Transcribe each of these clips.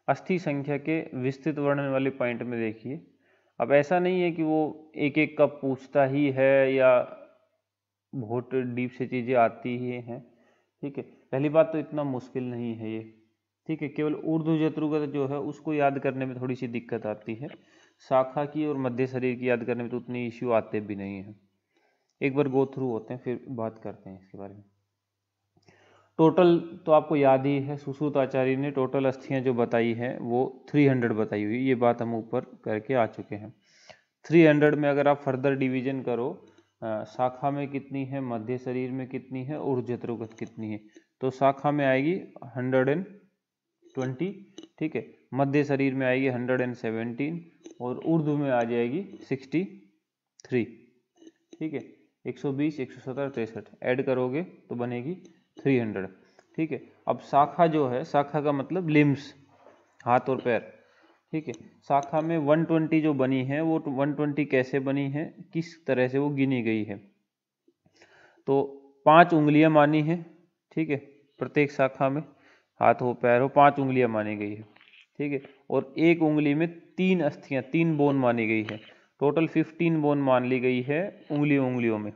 अस्थि संख्या के विस्तृत वर्णन वाले पॉइंट में देखिए, अब ऐसा नहीं है कि वो एक एक कप पूछता ही है या बहुत डीप से चीज़ें आती ही हैं। ठीक है, पहली बात तो इतना मुश्किल नहीं है ये। ठीक है, केवल ऊर्ध्व जत्रुगत जो है उसको याद करने में थोड़ी सी दिक्कत आती है, शाखा की और मध्य शरीर की याद करने में तो उतनी इश्यू आते भी नहीं है। एक बार गो थ्रू होते हैं फिर बात करते हैं इसके बारे में। टोटल तो आपको याद ही है, सुश्रुत आचार्य ने टोटल अस्थियां जो बताई हैं वो 300 बताई हुई, ये बात हम ऊपर करके आ चुके हैं। 300 में अगर आप फर्दर डिवीजन करो, शाखा में कितनी है, मध्य शरीर में कितनी है, ऊर्ध्व जत्रुगत कितनी है, तो शाखा में आएगी 120, ठीक है, मध्य शरीर में आएगी 117 और ऊर्ध्व में आ जाएगी 63। ठीक है, 120, 117, 63 ऐड करोगे तो बनेगी 300। ठीक है, अब शाखा जो है, शाखा का मतलब लिम्स, हाथ और पैर। ठीक है, शाखा में 120 जो बनी है वो 120 कैसे बनी है, किस तरह से वो गिनी गई है, तो 5 उंगलियां मानी है। ठीक है, प्रत्येक शाखा में हाथ हो पैर हो 5 उंगलियां मानी गई है। ठीक है, और एक उंगली में 3 अस्थियां, 3 बोन मानी गई है। टोटल 15 बोन मान ली गई है उंगलियों में।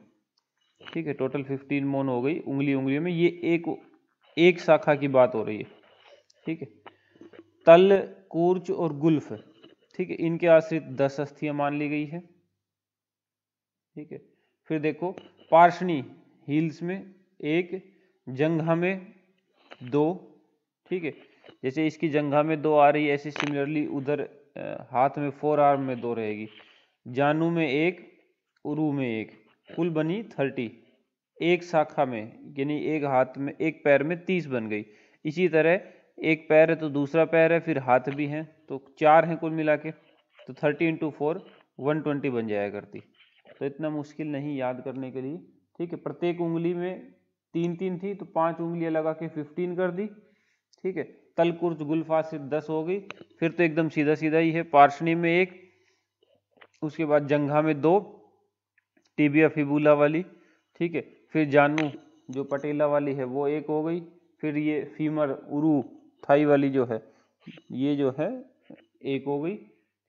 ठीक है, टोटल 15 बोन हो गई उंगलियों में। ये एक शाखा की बात हो रही है। ठीक है, तल, कूर्च और गुल्फ, ठीक है, इनके आश्रित 10 अस्थियां मान ली गई है। ठीक है, फिर देखो पार्श्वनी, हील्स में 1, जंघा में 2। ठीक है, जैसे इसकी जंघा में 2 आ रही है, ऐसे सिमिलरली उधर हाथ में 4 आर्म में 2 रहेगी, जानू में 1, उरू में 1, कुल बनी 30। एक शाखा में यानी एक हाथ में, एक पैर में 30 बन गई। इसी तरह एक पैर है तो दूसरा पैर है, फिर हाथ भी हैं, तो 4 हैं कुल मिला के, तो 30 × 4 120 बन जाया करती। तो इतना मुश्किल नहीं याद करने के लिए। ठीक है, प्रत्येक उंगली में 3 थी तो 5 उंगलियां लगा के 15 कर दी। ठीक है, तल, कुर्च, गुल्फा से 10 हो गई। फिर तो एकदम सीधा सीधा ही है, पार्श्वनी में 1, उसके बाद जंघा में 2, टिबिया फिबुला वाली। ठीक है, फिर जानू जो पटेला वाली है वो 1 हो गई। फिर ये फीमर, उरू, थाई वाली जो है, ये जो है 1 हो गई।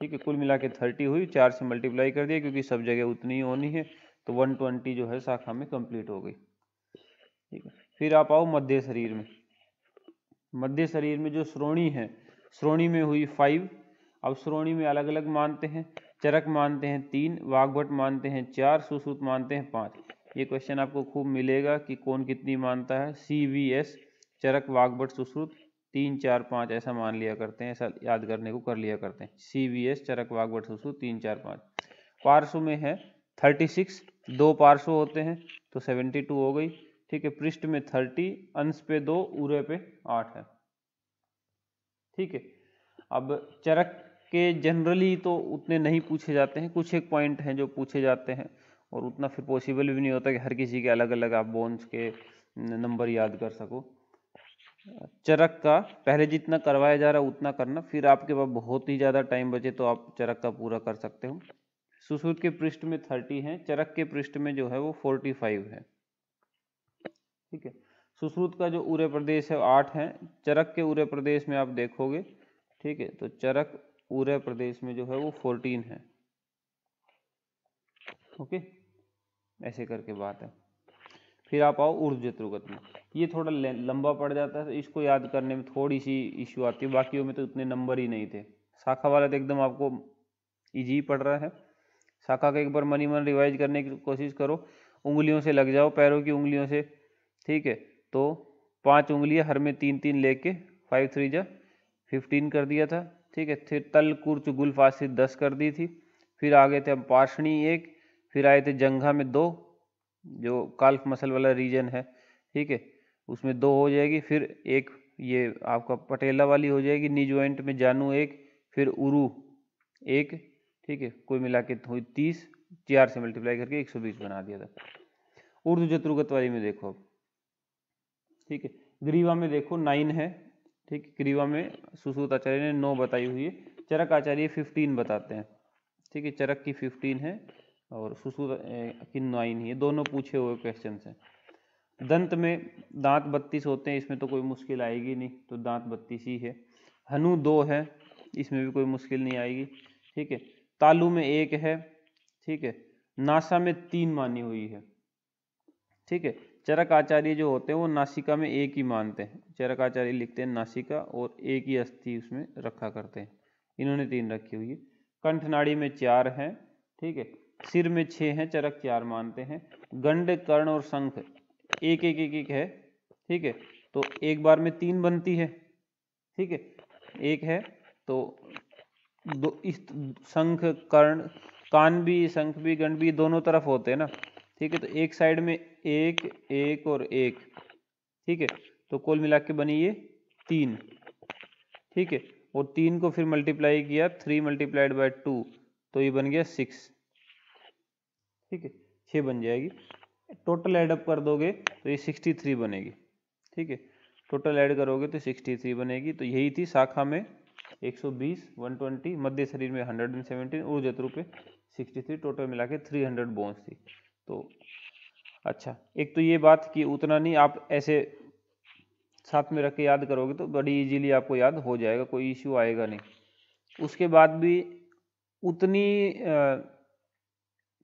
ठीक है, कुल मिला के 30 हुई, 4 से मल्टीप्लाई कर दिया क्योंकि सब जगह उतनी ही होनी है, तो 120 जो है शाखा में कंप्लीट हो गई। ठीक है, फिर आप आओ मध्य शरीर में। मध्य शरीर में जो श्रोणी है, श्रोणी में हुई 5। अब श्रोणी में अलग अलग मानते हैं, चरक मानते हैं 3, वाग्भट मानते हैं 4, सुश्रुत मानते हैं 5। ये क्वेश्चन आपको खूब मिलेगा कि कौन कितनी मानता है। CVS, चरक, वाग्भट, सुश्रुत 3, 4, 5 ऐसा मान लिया करते हैं, ऐसा याद करने को कर लिया करते हैं। CVS, चरक, वाग्भट, सुश्रुत 3, 4, 5। पार्श्व में है 36, 2 पार्श्व होते हैं तो 72 हो गई। ठीक है, पृष्ठ में 30, अंश पे 2, उरे पे 8 है। ठीक है, अब चरक के जनरली तो उतने नहीं पूछे जाते हैं, कुछ एक पॉइंट हैं जो पूछे जाते हैं, और उतना फिर पॉसिबल भी नहीं होता कि हर किसी के अलग अलग आप बोन्स के नंबर याद कर सको। चरक का पहले जितना करवाया जा रहा है उतना करना, फिर आपके पास बहुत ही ज़्यादा टाइम बचे तो आप चरक का पूरा कर सकते हो। सुश्रुत के पृष्ठ में 30 है, चरक के पृष्ठ में जो है वो 45 है। ठीक है, सुश्रुत का जो उरे प्रदेश है 8 है, चरक के उरे प्रदेश में आप देखोगे, ठीक है, तो चरक उरे प्रदेश में जो है वो 14 है। ओके, ऐसे करके बात है। फिर आप आओ ऊर्ध्व जत्रुगत में, ये थोड़ा लंबा पड़ जाता है तो इसको याद करने में थोड़ी सी इश्यू आती है, बाकियों में तो इतने नंबर ही नहीं थे। शाखा वाला तो एकदम आपको इजी पड़ रहा है। शाखा का एक बार मनी मन रिवाइज करने की कोशिश करो, उंगलियों से लग जाओ, पैरों की उंगलियों से। ठीक है, तो 5 उंगलियां, हर में 3 लेके 5 3 जा 15 कर दिया था। ठीक है, फिर तल, कुर्च, गुल्फ आश्रित 10 कर दी थी। फिर आगे थे हम पार्श्वनी 1, फिर आए थे जंघा में 2, जो काल्फ मसल वाला रीजन है। ठीक है, उसमें 2 हो जाएगी। फिर एक ये आपका पटेला वाली हो जाएगी, नी ज्वाइंट में जानू 1, फिर उरू 1। ठीक है, कोई मिला के हुई 30, 4 से मल्टीप्लाई करके 120 बना दिया था। ऊर्ध्व जत्रुगत वाली में देखो अब। ठीक है, ग्रीवा में देखो 9 है। ठीक है, ग्रीवा में सुश्रुत आचार्य ने 9 बताई हुई है, चरक आचार्य 15 बताते हैं। ठीक है, चरक की 15 है और सुश्रुत की 9 ही है, दोनों पूछे हुए क्वेश्चन हैं। दंत में दांत 32 होते हैं, इसमें तो कोई मुश्किल आएगी नहीं, तो दांत 32 ही है। हनु 2 है, इसमें भी कोई मुश्किल नहीं आएगी। ठीक है, तालु में 1 है। ठीक है, नासा में 3 मानी हुई है। ठीक है, चरक आचार्य जो होते हैं वो नासिका में 1 ही मानते हैं। चरक आचार्य लिखते हैं नासिका और 1 ही अस्थि उसमें रखा करते हैं। इन्होंने 3 रखी हुई है। कंठ नाड़ी में 4 हैं। ठीक है, सिर में 6 हैं, चरक 4 मानते हैं। गंड, कर्ण और शंख एक एक एक एक है। ठीक है, तो एक बार में 3 बनती है। ठीक है, एक है तो दो, इस शंख कर्ण कान भी शंख भी गंड भी दोनों तरफ होते हैं ना। ठीक है, तो एक साइड में 1 1 और 1। ठीक है, तो कुल मिला के बनी ये 3। ठीक है, और 3 को फिर मल्टीप्लाई किया 3 मल्टीप्लाइड बाय 2, तो ये बन गया 6। ठीक है, 6 बन जाएगी। टोटल एडअप कर दोगे तो ये 63 बनेगी। ठीक है, टोटल ऐड करोगे तो 63 बनेगी। तो यही थी शाखा में 120 120, मध्य शरीर में 117, ऊर्ध्व जत्रु पे 63, टोटल मिला के 300 बोन्स थी। तो अच्छा, एक तो ये बात कि उतना नहीं, आप ऐसे साथ में रख के याद करोगे तो बड़ी इजीली आपको याद हो जाएगा, कोई इश्यू आएगा नहीं। उसके बाद भी उतनी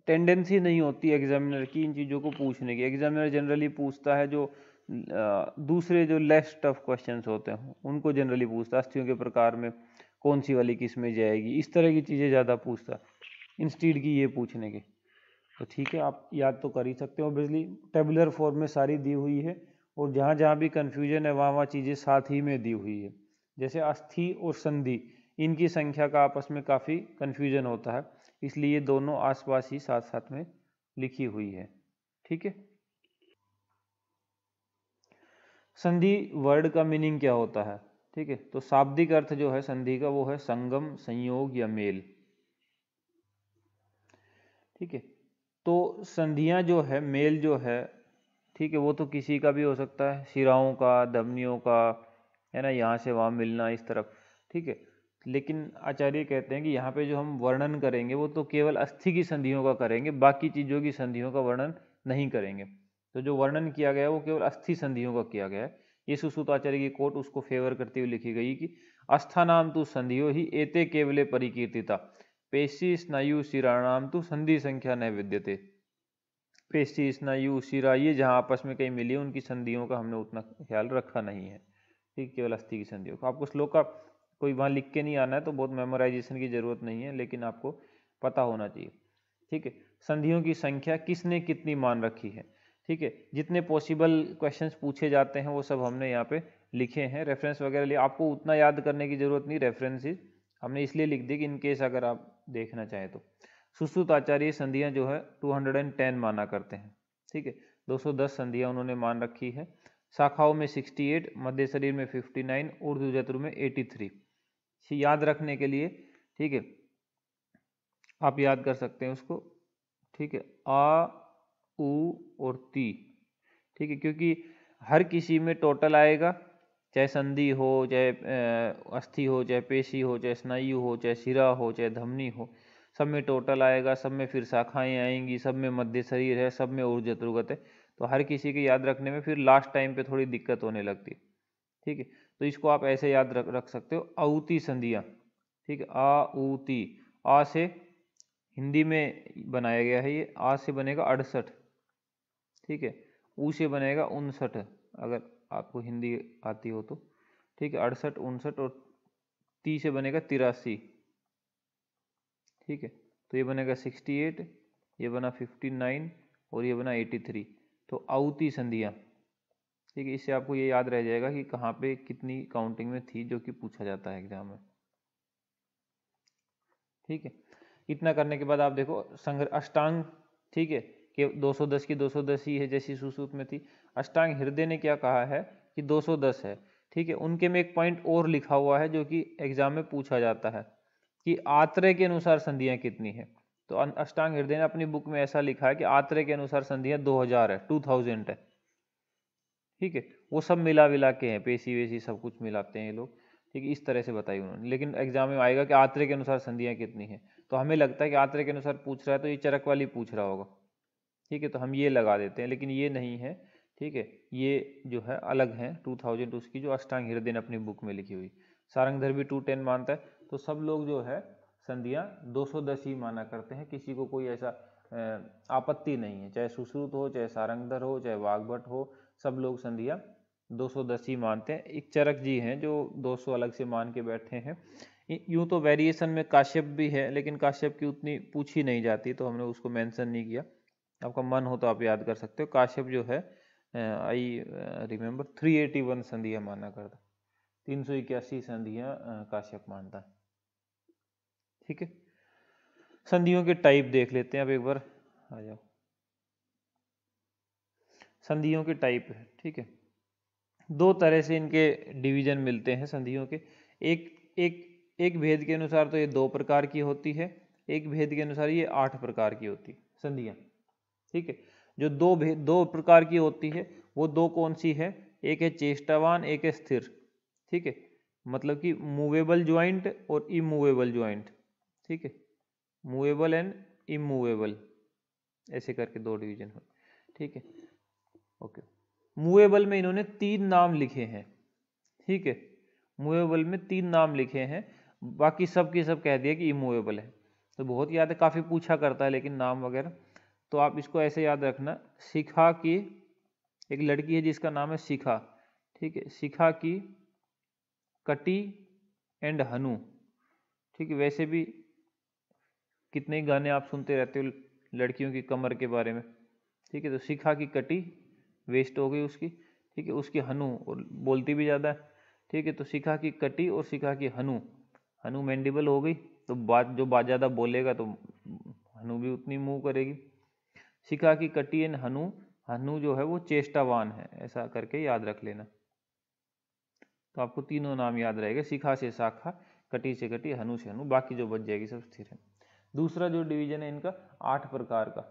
टेंडेंसी नहीं होती एग्जामिनर की इन चीज़ों को पूछने की। एग्जामिनर जनरली पूछता है जो दूसरे जो लेस टफ क्वेश्चंस होते हैं उनको जनरली पूछता है। अस्थियों के प्रकार में कौन सी वाली किस में जाएगी, इस तरह की चीज़ें ज़्यादा पूछता है इंस्टीड की ये पूछने के। तो ठीक है, आप याद तो कर ही सकते हो। ऑब्वियसली टेबुलर फॉर्म में सारी दी हुई है, और जहाँ जहाँ भी कन्फ्यूजन है वहाँ वहाँ चीज़ें साथ ही में दी हुई है। जैसे अस्थि और संधि, इनकी संख्या का आपस में काफ़ी कन्फ्यूजन होता है, इसलिए दोनों आसपास ही साथ साथ में लिखी हुई है। ठीक है, संधि वर्ड का मीनिंग क्या होता है? ठीक है, तो शाब्दिक अर्थ जो है संधि का वो है संगम, संयोग या मेल। ठीक है, तो संधियां जो है, मेल जो है, ठीक है, वो तो किसी का भी हो सकता है, शिराओं का, धमनियों का, है ना, यहाँ से वहाँ मिलना इस तरफ। ठीक है, लेकिन आचार्य कहते हैं कि यहाँ पे जो हम वर्णन करेंगे वो तो केवल अस्थि की संधियों का करेंगे, बाकी चीज़ों की संधियों का वर्णन नहीं करेंगे। तो जो वर्णन किया गया है वो केवल अस्थि संधियों का किया गया है। ये सुश्रुत आचार्य की कोट उसको फेवर करते हुए लिखी गई कि अस्थानाम तु संधियो ही एते केवले परिकीर्तिता, पेशी स्नायु शिराणाम तु संधि संख्या न विद्यते। पेशी स्नायु शिरा ये जहाँ आपस में कहीं मिली उनकी संधियों का हमने उतना ख्याल रखा नहीं है। ठीक, केवल अस्थि की संधियों का। आपको श्लोक का कोई वहाँ लिख के नहीं आना है, तो बहुत मेमोराइजेशन की जरूरत नहीं है, लेकिन आपको पता होना चाहिए। ठीक है, संधियों की संख्या किसने कितनी मान रखी है। ठीक है, जितने पॉसिबल क्वेश्चंस पूछे जाते हैं वो सब हमने यहाँ पे लिखे हैं। रेफरेंस वगैरह लिए आपको उतना याद करने की जरूरत नहीं, रेफरेंसेस हमने इसलिए लिख दी कि इन केस अगर आप देखना चाहें तो। सुश्रुत आचार्य संधियां जो है 210 माना करते हैं। ठीक है, 210 संधियां उन्होंने मान रखी है। शाखाओं में 68, मध्य शरीर में 59, ऊर्ध्व जत्रु में 83। याद रखने के लिए, ठीक है, आप याद कर सकते हैं उसको। ठीक है, आ, उ और ती। ठीक है, क्योंकि हर किसी में टोटल आएगा, चाहे संधि हो, चाहे अस्थि हो, चाहे पेशी हो, चाहे स्नायु हो, चाहे शिरा हो, चाहे धमनी हो, सब में टोटल आएगा, सब में फिर शाखाएं आएंगी, सब में मध्य शरीर है, सब में ऊर्ध्व जत्रुगत है। तो हर किसी के याद रखने में फिर लास्ट टाइम पे थोड़ी दिक्कत होने लगती है। ठीक है, तो इसको आप ऐसे याद रख सकते हो, औती संधियाँ। ठीक है, आ उ ती, आ से हिंदी में बनाया गया है ये, आ से बनेगा 68। ठीक है, ऊ से बनेगा 59, अगर आपको हिंदी आती हो तो। ठीक है, 68 59, और ती से बनेगा 83। ठीक है, तो ये बनेगा 68, ये बना 59 और ये बना 83। तो औती संधियाँ। ठीक है, इससे आपको ये याद रह जाएगा कि कहाँ पे कितनी काउंटिंग में थी, जो कि पूछा जाता है एग्जाम में। ठीक है, इतना करने के बाद आप देखो संग्रह अष्टांग। ठीक है, कि 210 की 210 ही है जैसी सुश्रुत में थी। अष्टांग हृदय ने क्या कहा है कि 210 है। ठीक है, उनके में एक पॉइंट और लिखा हुआ है जो कि एग्जाम में पूछा जाता है कि आत्रेय के अनुसार संधियां कितनी है। तो अष्टांग हृदय ने अपनी बुक में ऐसा लिखा है कि आत्रेय के अनुसार संधियां 2000 है, 2000 है। ठीक है, वो सब मिला विला के हैं, पेशी वेशी सब कुछ मिलाते हैं ये लोग। ठीक है, इस तरह से बताई उन्होंने। लेकिन एग्जाम में आएगा कि आत्रेय के अनुसार संधियां कितनी है, तो हमें लगता है कि आत्रेय के अनुसार पूछ रहा है तो ये चरक वाली पूछ रहा होगा। ठीक है, तो हम ये लगा देते हैं, लेकिन ये नहीं है। ठीक है, ये जो है अलग है 2000 उसकी जो अष्टांग हृदय ने अपनी बुक में लिखी हुई। सारंगधर भी 210 मानता है। तो सब लोग जो है संधियां 210 ही माना करते हैं, किसी को कोई ऐसा आपत्ति नहीं है, चाहे सुश्रुत हो, चाहे सारंगधर हो, चाहे वाग्भट हो, सब लोग संधियां 210 ही मानते हैं। एक चरक जी हैं जो 200 अलग से मान के बैठे हैं। यूं तो वेरिएशन में काश्यप भी है, लेकिन काश्यप की उतनी पूछी नहीं जाती तो हमने उसको मेंशन नहीं किया। आपका मन हो तो आप याद कर सकते हो। काश्यप जो है आई रिमेंबर 381 संधियां माना करता, 381 संधियां काश्यप मानता है। ठीक है, संधियों के टाइप देख लेते हैं अब एक बार, आ जाओ। संधियों के टाइप है, ठीक है, दो तरह से इनके डिवीजन मिलते हैं संधियों के। एक भेद के अनुसार तो ये 2 प्रकार की होती है, एक भेद के अनुसार ये 8 प्रकार की होती है संधियां। ठीक है, जो दो प्रकार की होती है वो दो कौन सी है, एक है चेष्टावान, एक है स्थिर। ठीक है, मतलब कि मूवेबल ज्वाइंट और इमूवेबल ज्वाइंट। ठीक है, मूवेबल एंड इमूवेबल, ऐसे करके 2 डिवीजन हो। ठीक है, ओके। मूवेबल में इन्होंने 3 नाम लिखे हैं। ठीक है, मूवेबल में 3 नाम लिखे हैं, बाकी सब की सब कह दिया कि इमूवेबल है। तो बहुत याद है, काफ़ी पूछा करता है लेकिन नाम वगैरह, तो आप इसको ऐसे याद रखना। शिखा की एक लड़की है जिसका नाम है शिखा। ठीक है, शिखा की कटी एंड हनु। ठीक है, वैसे भी कितने गाने आप सुनते रहते हो लड़कियों की कमर के बारे में। ठीक है, तो शिखा की कटी वेस्ट हो गई उसकी। ठीक है, उसकी हनु, और बोलती भी ज़्यादा है। ठीक है, तो शिखा की कटी और शिखा की हनु, हनु मैंडिबल हो गई, तो बात जो ज़्यादा बोलेगा तो हनु भी उतनी मूव करेगी। शिखा की कटी एंड हनु, हनु जो है वो चेष्टावान है, ऐसा करके याद रख लेना। तो आपको तीनों नाम याद रहेगा, शिखा से शाखा, कटी से कटी, हनु से हनु, बाकी जो बच जाएगी सब स्थिर है। दूसरा जो डिवीजन है इनका 8 प्रकार का।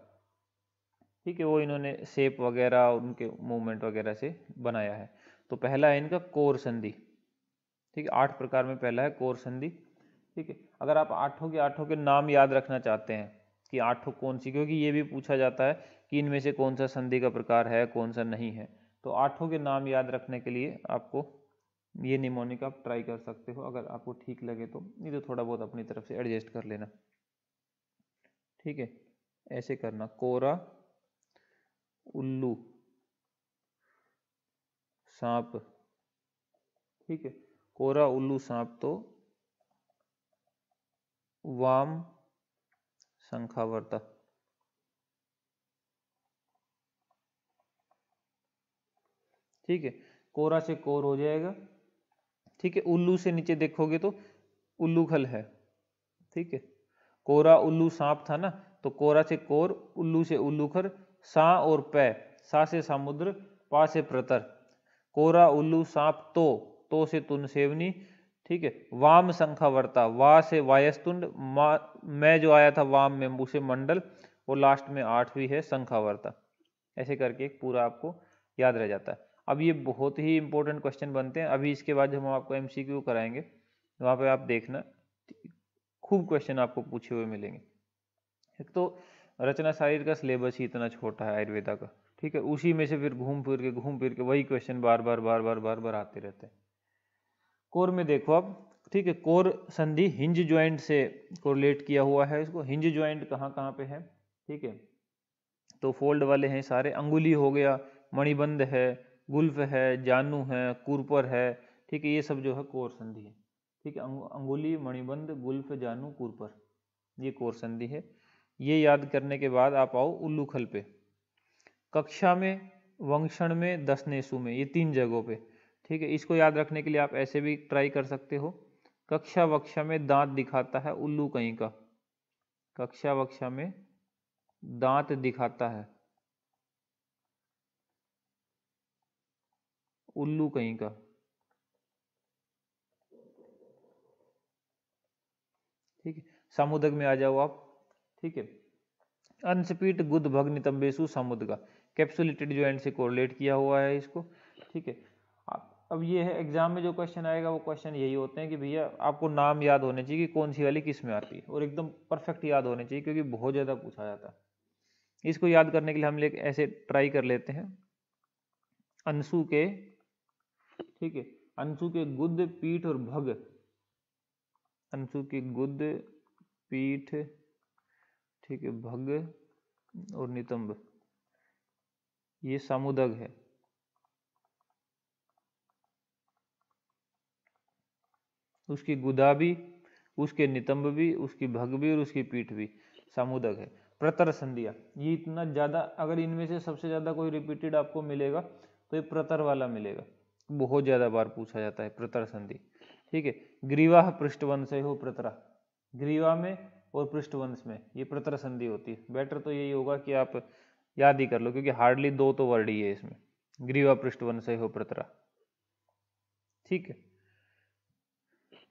ठीक है, वो इन्होंने शेप वगैरह उनके मूवमेंट वगैरह से बनाया है। तो पहला है इनका कोर संधि। ठीक है, 8 प्रकार में पहला है कोर संधि। ठीक है, अगर आप आठों के नाम याद रखना चाहते हैं कि आठों कौन सी, क्योंकि ये भी पूछा जाता है कि इनमें से कौन सा संधि का प्रकार है, कौन सा नहीं है, तो आठों के नाम याद रखने के लिए आपको ये निमोनिक आप ट्राई कर सकते हो, अगर आपको ठीक लगे तो, नहीं तो थोड़ा बहुत अपनी तरफ से एडजस्ट कर लेना। ठीक है, ऐसे करना, कोरा, उल्लू, सांप। ठीक है, कोरा, उल्लू, सांप तो वाम शंखावर्ता। ठीक है, कोरा से कोर हो जाएगा। ठीक है, उल्लू से नीचे देखोगे तो उल्लूखल है। ठीक है, कोरा उल्लू सांप था ना, तो कोरा से कोर, उल्लू से उल्लूखर, सा और पै, सा से समुद्र, पा से प्रतर, कोरा उल्लू सांप तो से तुन सेवनी। ठीक है, वाम शंखावर्ता, वा से वायस्तुंड, मैं जो आया था वाम में उसे मंडल, और लास्ट में 8वीं है शंखावर्ता। ऐसे करके एक पूरा आपको याद रह जाता है। अब ये बहुत ही इंपॉर्टेंट क्वेश्चन बनते हैं, अभी इसके बाद जब हम आपको MCQ कराएंगे वहाँ पे आप देखना खूब क्वेश्चन आपको पूछे हुए मिलेंगे। एक तो रचना शारीर का सिलेबस ही इतना छोटा है आयुर्वेदा का। ठीक है, उसी में से फिर घूम फिर के वही क्वेश्चन बार बार आते रहते हैं। कोर में देखो अब, ठीक है, कोर संधि हिंज ज्वाइंट से कोरिलेट किया हुआ है इसको। हिंज ज्वाइंट कहाँ कहाँ पे है, ठीक है, तो फोल्ड वाले हैं सारे, अंगुली हो गया, मणिबंध है, गुल्फ है, जानू है, कुरपर है। ठीक है, ये सब जो है कोर संधि है। ठीक है, अंगुली, मणिबंध, गुल्फ, जानू, कुरपर, ये कोर संधि है। ये याद करने के बाद आप आओ उल्लूखल पे। कक्षा में, वंक्षण में, दसनेसु में, ये 3 जगहों पे। ठीक है, इसको याद रखने के लिए आप ऐसे भी ट्राई कर सकते हो। कक्षा वक्षा में दांत दिखाता है उल्लू कहीं का, कक्षा वक्षा में दांत दिखाता है उल्लू कहीं का। ठीक है, सामुदक में आ जाओ आप। ठीक है, अंशपीठ गुद भग नितंबेसु सामुद का, कैप्सुलेटेड ज्वाइंट से कोरिलेट किया हुआ है इसको। ठीक है, अब ये है एग्जाम में जो क्वेश्चन आएगा वो क्वेश्चन यही होते हैं कि भैया आपको नाम याद होने चाहिए कि कौन सी वाली किस में आती है, और एकदम परफेक्ट याद होने चाहिए क्योंकि बहुत ज़्यादा पूछा जाता है। इसको याद करने के लिए हम लोग ऐसे ट्राई कर लेते हैं। अंशु के, ठीक है, अंशु के गुद, पीठ और भग, अंशु के गुद, पीठ, ठीक है, भग और नितंब, ये सामुदग है। उसकी गुदा भी, उसके नितंब भी, उसकी भग भी और उसकी पीठ भी सामुदक है। प्रतर संधिया, ये इतना ज्यादा, अगर इनमें से सबसे ज्यादा कोई रिपीटेड आपको मिलेगा तो ये प्रतर वाला मिलेगा, बहुत ज्यादा बार पूछा जाता है प्रतर संधि। ठीक है, ग्रीवा पृष्ठवंश हो प्रतरा, ग्रीवा में और पृष्ठवंश में ये प्रतर संधि होती है। बेटर तो यही होगा कि आप याद ही कर लो, क्योंकि हार्डली 2 तो वर्ड ही है इसमें, ग्रीवा पृष्ठवंश हो प्रतरा। ठीक है,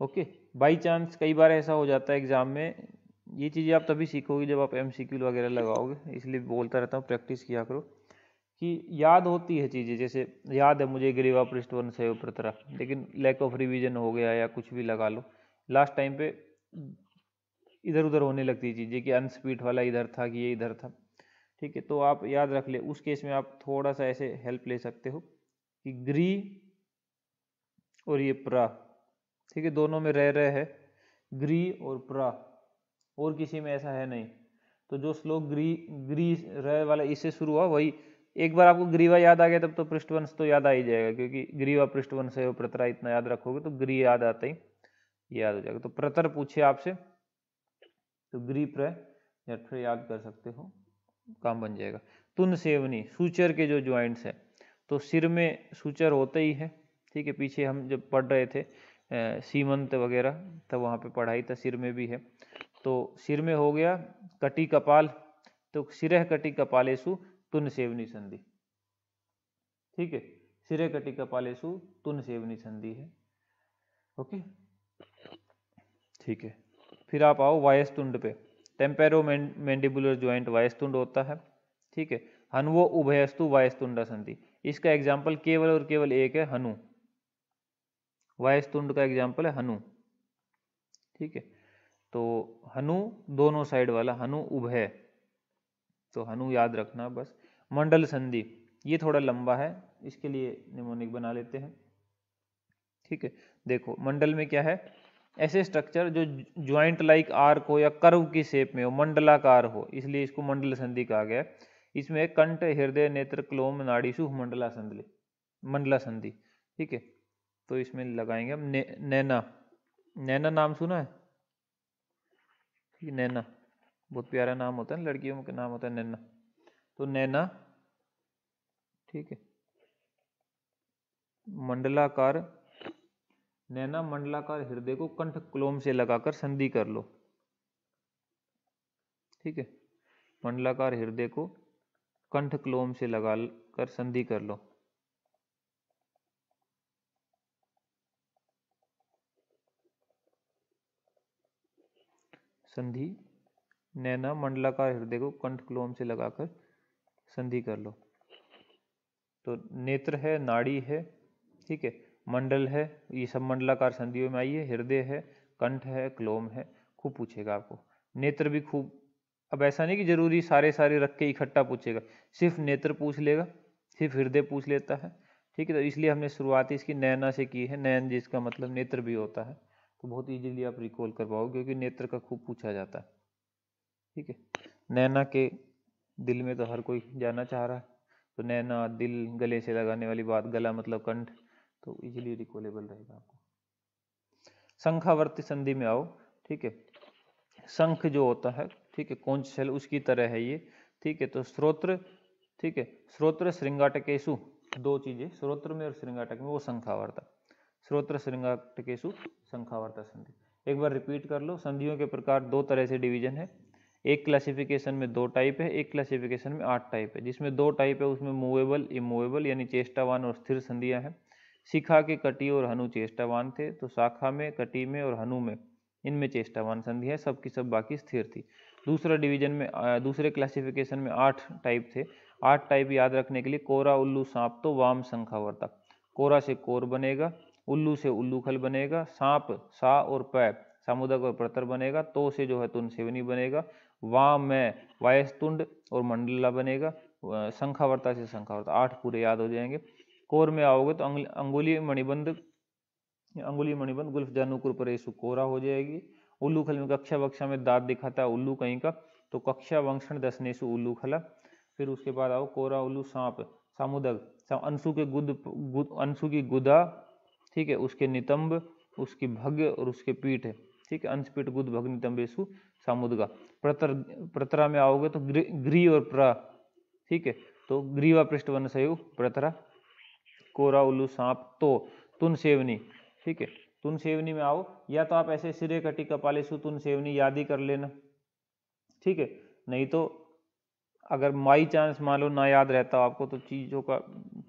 ओके। बाई चांस कई बार ऐसा हो जाता है एग्जाम में, ये चीज़ें आप तभी सीखोगे जब आप MCQ वगैरह लगाओगे, इसलिए बोलता रहता हूँ प्रैक्टिस किया करो, कि याद होती है चीज़ें, जैसे याद है मुझे ग्रीवा पृष्ठवंश से प्रतरा, लेकिन लैक ऑफ रिवीजन हो गया या कुछ भी लगा लो, लास्ट टाइम पे इधर उधर होने लगती है चीज़ें कि अंश पीठ वाला इधर था कि ये इधर था। ठीक है, तो आप याद रख ले, उस केस में आप थोड़ा सा ऐसे हेल्प ले सकते हो कि ग्री और ये प्रा, ठीक है, दोनों में रह है, ग्री और प्रा, और किसी में ऐसा है नहीं। तो जो श्लोक ग्री ग्री रह वाला इससे शुरू हुआ, वही एक बार आपको ग्रीवा याद आ गया तब तो पृष्ठवंश तो याद आ ही जाएगा, क्योंकि ग्रीवा पृष्ठवंश है प्रतरा इतना याद रखोगे तो ग्री याद आता ही याद हो जाएगा। तो प्रतर पूछे आपसे तो ग्री प्र या फिर याद कर सकते हो, काम बन जाएगा। तुन सेवनी, सूचर के जो ज्वाइंट्स है, तो सिर में सूचर होते ही है। ठीक है, पीछे हम जब पढ़ रहे थे सीमंत वगैरह, तब वहाँ पे पढ़ाई था, सिर में भी है। तो सिर में हो गया कटी कपाल, तो सिरह कटी कपालेसु तुन सेवनी संधि। ठीक है, सिरह कटी कपालेसु तुन सेवनी संधि है। ओके, ठीक है, फिर आप आओ वायस्तुंड पे, टेम्पेरो मैंडिबुलर ज्वाइंट वायस्तुंड होता है। ठीक है, हनुवो उभयस्तु वायस्तुंडा संधि, इसका एग्जाम्पल केवल और केवल एक है, हनु, वायस्तुंड का एग्जाम्पल है हनु। ठीक है, तो हनु दोनों साइड वाला, हनु उभय, तो हनु याद रखना बस। मंडल संधि, ये थोड़ा लंबा है, इसके लिए निमोनिक बना लेते हैं। ठीक है, देखो मंडल में क्या है, ऐसे स्ट्रक्चर जो ज्वाइंट लाइक आर्क हो या कर्व की शेप में हो, मंडलाकार हो, इसलिए इसको मंडल संधि कहा गया है। इसमें कंठ, हृदय, नेत्र, क्लोम, नाड़ीसु, मंडला संधि, मंडला संधि। ठीक है, तो इसमें लगाएंगे हम नैना, नैना नाम सुना है? ठीक है, नैना बहुत प्यारा नाम होता है, लड़कियों का नाम होता है नैना, तो नैना। ठीक है, मंडलाकार, नैना मंडलाकार हृदय को कंठ क्लोम से लगाकर संधि कर लो। ठीक है, मंडलाकार हृदय को कंठ क्लोम से लगाकर संधि कर लो। संधि, नैना मंडलाकार हृदय को कंठ क्लोम से लगाकर संधि कर लो। तो नेत्र है, नाड़ी है, ठीक है, मंडल है, ये सब मंडलाकार संधियों में आई है, हृदय है, कंठ है, क्लोम है, खूब पूछेगा आपको। नेत्र भी खूब, अब ऐसा नहीं कि जरूरी सारे सारे रख के इकट्ठा पूछेगा, सिर्फ नेत्र पूछ लेगा, सिर्फ हृदय पूछ लेता है। ठीक है, तो इसलिए हमने शुरुआत इसकी नैना से की है, नैन जिसका मतलब नेत्र भी होता है, तो बहुत इजीली आप रिकॉल कर पाओगे, क्योंकि नेत्र का खूब पूछा जाता है। ठीक है, नैना के दिल में तो हर कोई जाना चाह रहा है, तो नैना दिल, गले से लगाने वाली बात, गला मतलब कंठ, तो इजीली रिकॉलेबल रहेगा आपको। शंखावर्ती संधि में आओ। ठीक है, शंख जो होता है, ठीक है, कौंच शैल उसकी तरह है ये। ठीक है, तो श्रोत्र, ठीक है, श्रोत्र श्रृंगाटकेशु, दो चीजें श्रोत्र में और श्रृंगाटक में, वो शंखावर्ता, श्रोत्र श्रृंगाटकेशु शंखावर्ता संधि। एक बार रिपीट कर लो, संधियों के प्रकार दो तरह से डिवीजन है, एक क्लासिफिकेशन में 2 टाइप है, एक क्लासिफिकेशन में 8 टाइप है। जिसमें 2 टाइप है उसमें मूवेबल, इमूवेबल यानी चेष्टावान और स्थिर संधियां हैं। शिखा के कटी और हनु चेष्टावान थे, तो शाखा में, कटी में और हनु में, इनमें चेष्टावान संधि है, सब की सब बाकी स्थिर थी। दूसरा डिवीजन में, दूसरे क्लासिफिकेशन में 8 टाइप थे। 8 टाइप याद रखने के लिए, कोरा, उल्लू, सांप तो वाम शंखावर्ता, कोरा से कोर बनेगा, उल्लू से उल्लूखल बनेगा, सांप सा और पै सामुदक और प्रतर बनेगा, तो से जो है तुन सेवनी बनेगा, वाम में वायस्तुंड और मंडला बनेगा, शंखावर्ता से शंखावर्ता, 8 पूरे याद हो जाएंगे। कोर में आओगे तो अंगुली मणिबंध गुल्फ जानुकुर परेशु कोरा हो जाएगी। उल्लू खल में कक्षा वक्षा में दांत दिखाता है उल्लू कहीं का, तो कक्षा वंक्षण दसनेसु उल्लू खला। फिर उसके बाद आओ कोरा उल्लू सांप सामुदग, अंशु के अंशु की गुदा, ठीक है, उसके नितंब, उसकी भग्य और उसके पीठ है, ठीक है, अंश पीठ गुद भग नितंबेशु सामुदगा। प्रतरा में आओगे तो ग्री और प्रा, ठीक है, तो ग्रीवा पृष्ठ वन संयुग प्रतरा। कोरा उल्लू सांप तो तुन सेवनी, ठीक है, तुन सेवनी में आओ, या तो आप ऐसे सिरे कटी कपालेसु तुन सेवनी याद ही कर लेना, ठीक है, नहीं तो अगर माई चांस मान लो ना याद रहता आपको, तो चीज़ों का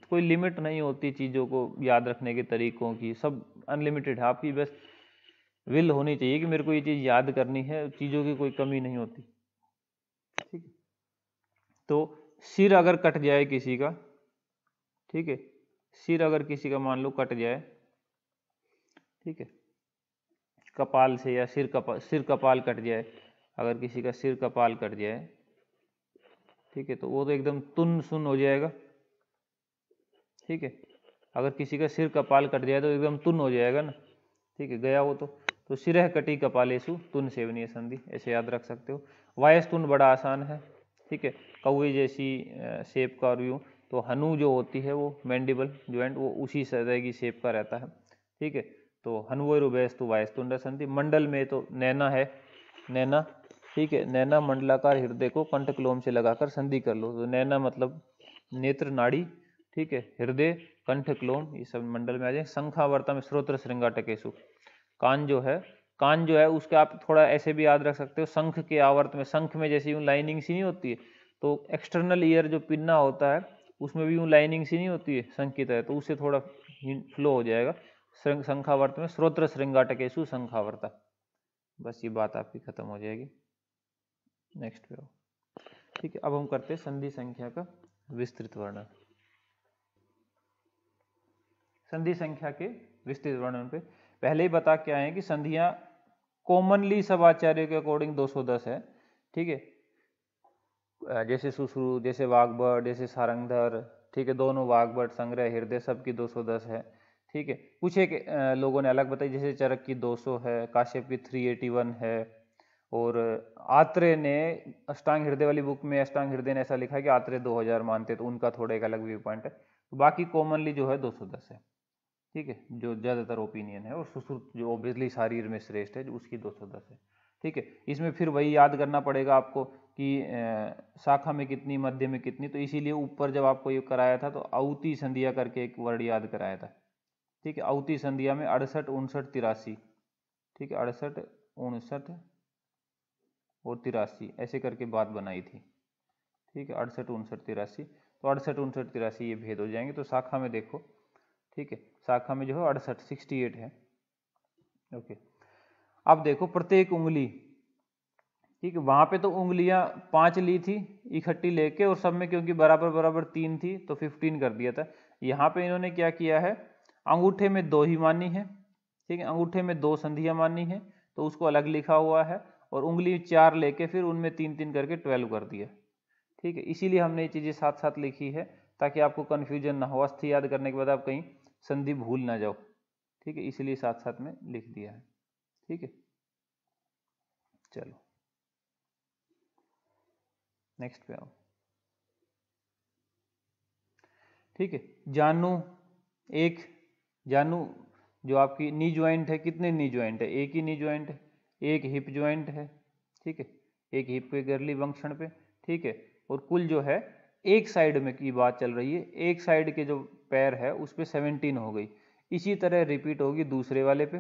कोई लिमिट नहीं होती, चीज़ों को याद रखने के तरीकों की, सब अनलिमिटेड है। आपकी बस विल होनी चाहिए कि मेरे को ये चीज़ याद करनी है, चीज़ों की कोई कमी नहीं होती, ठीक है। तो सिर अगर कट जाए किसी का, ठीक है, सिर अगर किसी का मान लो कट जाए, ठीक है, कपाल से, या सिर कपाल कट जाए, अगर किसी का सिर कपाल कट जाए, ठीक है, तो वो तो एकदम तुन सुन हो जाएगा, ठीक है। अगर किसी का सिर कपाल कट जाए तो एकदम तुन हो जाएगा ना, ठीक है, गया वो तो सिरह कटी कपालेसु तुन सेवनीय संधि, ऐसे याद रख सकते हो। वायस तुन बड़ा आसान है, ठीक है, कौवे जैसी शेप का, और यूँ तो हनु जो होती है वो मैंडिबल ज्वाइंट वो उसी तरह की शेप का रहता है, ठीक है, तो हनुवर उभयस्तु वायस्तुंड संधि। मंडल में तो नैना है, नैना, ठीक है, नैना मंडलाकार हृदय को कंठक्लोम से लगाकर संधि कर लो, तो नैना मतलब नेत्र नाड़ी, ठीक है, हृदय कंठक्लोम ये सब मंडल में आ जाए। शंखावर्ता में श्रोत्र श्रृंगाटकेशु, कान जो है उसके आप थोड़ा ऐसे भी याद रख सकते हो, शंख के आवर्त में, शंख में जैसे यूँ लाइनिंग सी नहीं होती है, तो एक्सटर्नल ईयर जो पिन्ना होता है उसमें भी यूँ लाइनिंग सी नहीं होती है शंख की तरह, तो उससे थोड़ा फ्लो हो जाएगा। शंखावर्त में श्रोत्र श्रृंगाटकेशु शंखावर्ता, बस ये बात आपकी खत्म हो जाएगी। नेक्स्ट पे आओ, ठीक है, अब हम करते हैं संधि संख्या का विस्तृत वर्णन। संधि संख्या के विस्तृत वर्णन पे पहले ही बता के आए हैं कि संधियां कॉमनली सब आचार्यों के अकॉर्डिंग 210 है, ठीक है, जैसे सुश्रु, जैसे वाग्भट, जैसे सारंगधर, ठीक है, दोनों वाग्भट, संग्रह, हृदय सबकी 210 है, ठीक है। कुछ एक लोगों ने अलग बताई, जैसे चरक की 200 है, काश्यप की 381 है, और आत्रेय ने अष्टांग हृदय वाली बुक में, अष्टांग हृदय ने ऐसा लिखा है कि आत्रेय 2000 मानते, तो उनका थोड़ा एक अलग व्यू पॉइंट है। तो बाकी कॉमनली जो है 210 है, ठीक है, जो ज़्यादातर ओपिनियन है, और सुश्रुत जो ओबियसली शारीर में श्रेष्ठ है, जो उसकी 210 है, ठीक है। इसमें फिर वही याद करना पड़ेगा आपको कि शाखा में कितनी, मध्य में कितनी, तो इसीलिए ऊपर जब आपको ये कराया था तो औती संधिया करके एक वर्ड याद कराया था, ठीक है। औती संधिया में 68, 59, 83, ठीक है, 68, 59 और 83 ऐसे करके बात बनाई थी, ठीक है, 68, 59, 83, तो 68, 59, 83 ये भेद हो जाएंगे। तो शाखा में देखो, ठीक है, शाखा में जो है 68, 68 है, ओके। अब देखो प्रत्येक उंगली, ठीक है, वहां पे तो उंगलियां 5 ली थी इकट्ठी लेके, और सब में क्योंकि बराबर बराबर 3 थी तो 15 कर दिया था। यहाँ पे इन्होंने क्या किया है, अंगूठे में 2 ही मानी है, ठीक है, अंगूठे में 2 संधियां मानी है, तो उसको अलग लिखा हुआ है, और उंगली 4 लेके फिर उनमें 3-3 करके 12 कर दिया, ठीक है। इसीलिए हमने ये चीज़ें साथ साथ लिखी है ताकि आपको कन्फ्यूजन ना हो, अस्थि याद करने के बाद आप कहीं संधि भूल ना जाओ, ठीक है, इसलिए साथ साथ में लिख दिया है, ठीक है। चलो नेक्स्ट पे आओ, ठीक है। जानु, एक जानु जो आपकी नी ज्वाइंट है, कितने नी ज्वाइंट है, एक ही नी ज्वाइंट है, एक हिप ज्वाइंट है, ठीक है, एक हिप पे गर्ली वंक्षण पे, ठीक है, और कुल जो है एक साइड में की बात चल रही है, एक साइड के जो पैर है उस पे 17 हो गई। इसी तरह रिपीट होगी दूसरे वाले पे,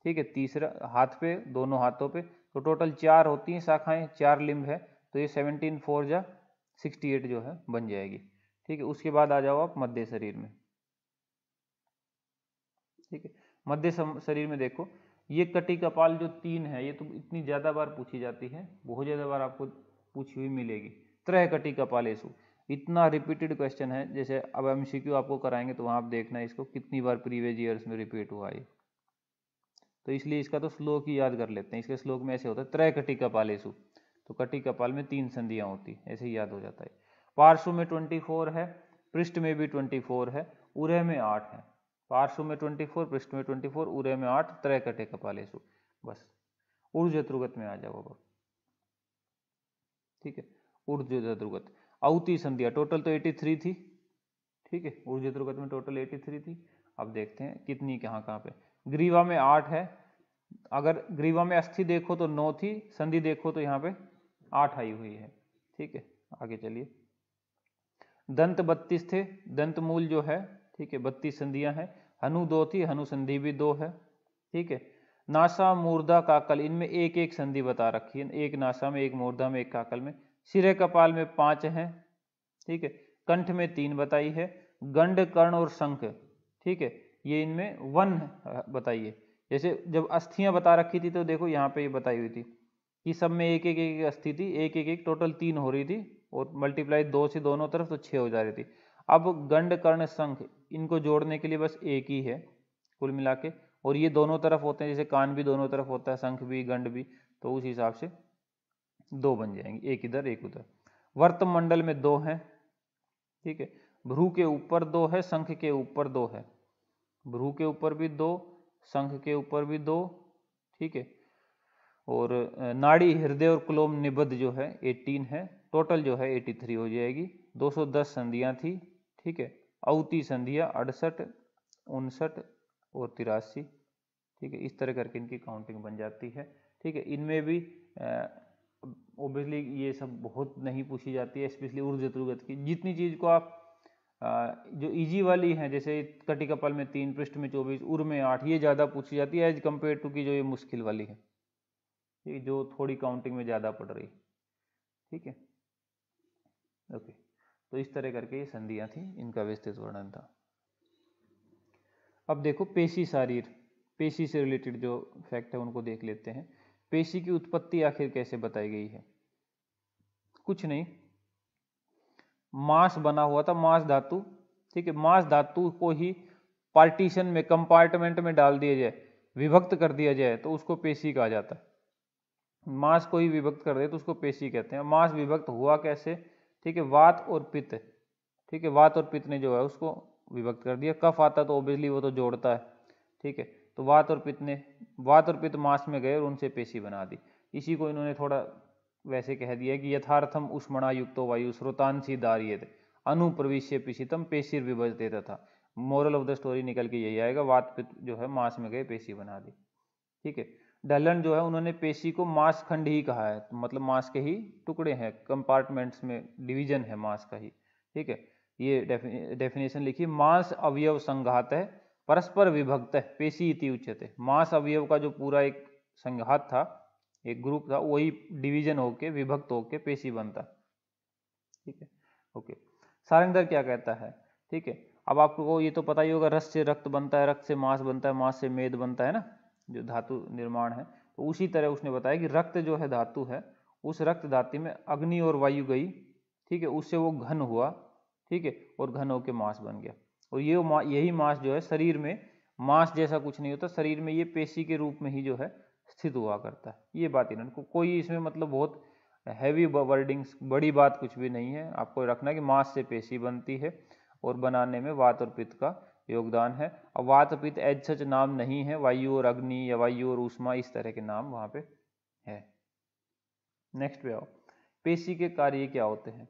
ठीक है, तीसरा हाथ पे, दोनों हाथों पे, तो टोटल 4 होती हैं शाखाएं, 4 लिम्ब है, तो ये 17 4 जा 68 जो है बन जाएगी, ठीक है। उसके बाद आ जाओ आप मध्य शरीर में, ठीक है, मध्य शरीर में देखो, ये कटी कपाल जो 3 है, ये तो इतनी ज्यादा बार पूछी जाती है, बहुत ज्यादा बार आपको पूछी हुई मिलेगी। त्रय कटी कपालेसु, इतना रिपीटेड क्वेश्चन है, जैसे अब एमसीक्यू आपको कराएंगे तो वहां आप देखना इसको कितनी बार प्रीवियस ईयर्स में रिपीट हुआ है, तो इसलिए इसका तो श्लोक ही याद कर लेते हैं। इसके श्लोक में ऐसे होता है, त्रय कटी कपालेसु, तो कटी कपाल में 3 संधियां होती, ऐसे ही याद हो जाता है। पार्श्व में 24 है, पृष्ठ में भी 24 है, उरे में 8 है, पार्श्व में 24, पृष्ठ में 24, उरे में 8, त्रय कटे कपालेषु, बस ऊर्ध्व जत्रुगत में आ जाओ अब। ठीक है, ऊर्ध्व जत्रुगत औती संधिया टोटल तो 83 थी। ठीक है, ऊर्ध्व जत्रुगत में टोटल 83 थी। अब देखते हैं कितनी कहाँ पे। ग्रीवा में 8 है, अगर ग्रीवा में अस्थि देखो तो 9 थी, संधि देखो तो यहाँ पे 8 आई हुई है। ठीक है, आगे चलिए। दंत 32 थे, दंत मूल जो है, ठीक है 32 संधियां हैं। हनु 2 थी, हनु संधि भी 2 है। ठीक है, नासा मूर्धा काकल इनमें एक एक संधि बता रखी है, एक नासा में, एक मूर्धा में, एक काकल में। सिरे कपाल में 5 हैं। ठीक है, कंठ में 3 बताई है। गंड कर्ण और शंख, ठीक है, ये इनमें 1 बताइए। जैसे जब अस्थियां बता रखी थी तो देखो यहाँ पे ये बताई हुई थी कि सब में एक एक एक अस्थि थी, एक एक एक टोटल 3 हो रही थी और मल्टीप्लाई 2 से दोनों तरफ तो 6 हो जा रही थी। अब गंड कर्ण शंख इनको जोड़ने के लिए बस एक ही है कुल मिला के, और ये दोनों तरफ होते हैं, जैसे कान भी दोनों तरफ होता है, शंख भी गंड भी, तो उस हिसाब से 2 बन जाएंगे, एक इधर एक उधर। वर्त मंडल में 2 हैं। ठीक है, भ्रू के ऊपर 2 है, शंख के ऊपर 2 है, भ्रू के ऊपर भी 2, शंख के ऊपर भी 2। ठीक है, और नाड़ी हृदय और कुलोम निबद्ध जो है 18 है, टोटल जो है 83 हो जाएगी। 210 संधियां थी। ठीक है, औती संधियां 68, 59 और 83। ठीक है, इस तरह करके इनकी काउंटिंग बन जाती है। ठीक है, इनमें भी ओबियसली ये सब बहुत नहीं पूछी जाती है, स्पेशली ऊर्ध्व जत्रुगत की। जितनी चीज को आप जो इजी वाली हैं, जैसे कटी कपाल में 3, पृष्ठ में 24, उर में 8, ये ज़्यादा पूछी जाती है एज कम्पेयर टू की जो ये मुश्किल वाली है, ये जो थोड़ी काउंटिंग में ज़्यादा पड़ रही। ठीक है, ओके, तो इस तरह करके ये संधियां थी, इनका विस्तृत वर्णन था। अब देखो पेशी शारीर, पेशी से रिलेटेड जो फैक्ट है उनको देख लेते हैं। पेशी की उत्पत्ति आखिर कैसे बताई गई है? कुछ नहीं, मांस बना हुआ था, मांस धातु। ठीक है, मांस धातु को ही पार्टीशन में, कंपार्टमेंट में डाल दिया जाए, विभक्त कर दिया जाए तो उसको पेशी कहा जाता है। मांस को ही विभक्त कर दे तो उसको पेशी कहते हैं। मांस विभक्त हुआ कैसे? ठीक है, वात और पित्त, ठीक है, वात और पित्त ने जो है उसको विभक्त कर दिया। कफ आता तो ओबियसली वो तो जोड़ता है। ठीक है, तो वात और पित्त मांस में गए और उनसे पेशी बना दी। इसी को इन्होंने थोड़ा वैसे कह दिया कि यथार्थम उष्मणा युक्तो वायु स्रोतांसी दारियते अनुप्रविश्य पिशितम पेशीर विभजते था। मोरल ऑफ द स्टोरी निकल के यही आएगा, वात पित्त जो है मांस में गए, पेशी बना दी। ठीक है, डलन जो है उन्होंने पेशी को मांस खंड ही कहा है, मतलब मांस के ही टुकड़े हैं, कंपार्टमेंट्स में डिवीजन है मांस का ही। ठीक है, ये डेफिनेशन लिखी, मांस अवयव संघात है परस्पर विभक्त है पेशी इति उच्यते। मांस अवयव का जो पूरा एक संघात था, एक ग्रुप था, वही डिवीजन होके, विभक्त होके पेशी बनता। ठीक है, ओके। सारंगधर क्या कहता है? ठीक है, अब आपको ये तो पता ही होगा, रस से रक्त बनता है, रक्त से मांस बनता है, मांस से मेद बनता है ना, जो धातु निर्माण है। तो उसी तरह उसने बताया कि रक्त जो है धातु है, उस रक्त धातु में अग्नि और वायु गई। ठीक है, उससे वो घन हुआ। ठीक है, और घन होके मांस बन गया। और यही मांस जो है शरीर में, मांस जैसा कुछ नहीं होता शरीर में, ये पेशी के रूप में ही जो है स्थित हुआ करता है। ये बात इन्होंने कोई इसमें मतलब बहुत हैवी वर्डिंग्स, बड़ी बात कुछ भी नहीं है। आपको रखना कि मांस से पेशी बनती है और बनाने में वात और पित्त का योगदान है। और वात पित्त एज सच नाम नहीं है, वायु और अग्नि या वायु और ऊष्मा इस तरह के नाम वहां पे है। नेक्स्ट पे आओ, पेशी के कार्य क्या होते हैं?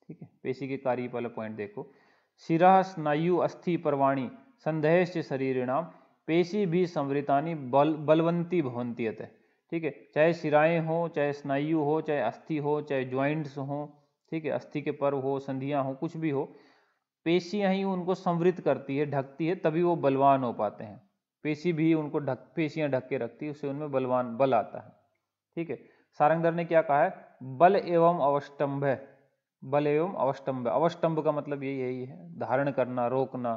ठीक है, पेशी के कार्य वाला पॉइंट देखो। शिरा स्नायु अस्थि परवाणी संदेश शरीरिणाम पेशी भी संवृतानी बलवंती भवंती है। ठीक है, चाहे शिराएं हो, चाहे स्नायु हो, चाहे अस्थि हो, चाहे ज्वाइंट्स हो, ठीक है, अस्थि के पर्व हो, संधियां हो, कुछ भी हो, पेशियां ही उनको संवृत करती है, ढकती है, तभी वो बलवान हो पाते हैं। पेशी भी उनको पेशियां ढक के रखती है, उससे उनमें बलवान बल आता है। ठीक है, सारंगधर ने क्या कहा है? बल एवं अवस्टंभ है। बल एवं अवस्टंभ, अवस्टंभ का मतलब यही है, धारण करना, रोकना।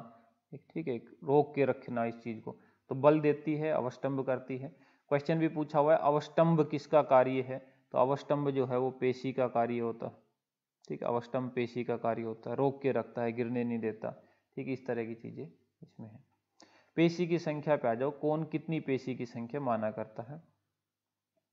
ठीक है, रोक के रखना इस चीज को, तो बल देती है, अवस्टंभ करती है। क्वेश्चन भी पूछा हुआ है, अवस्टंभ किसका कार्य है? तो अवस्टंभ जो है वो पेशी का कार्य होता है। ठीक है, अवस्टंभ पेशी का कार्य होता है, रोक के रखता है, गिरने नहीं देता। ठीक है, इस तरह की चीजें इसमें है। पेशी की संख्या पे आ जाओ, कौन कितनी पेशी की संख्या माना करता है?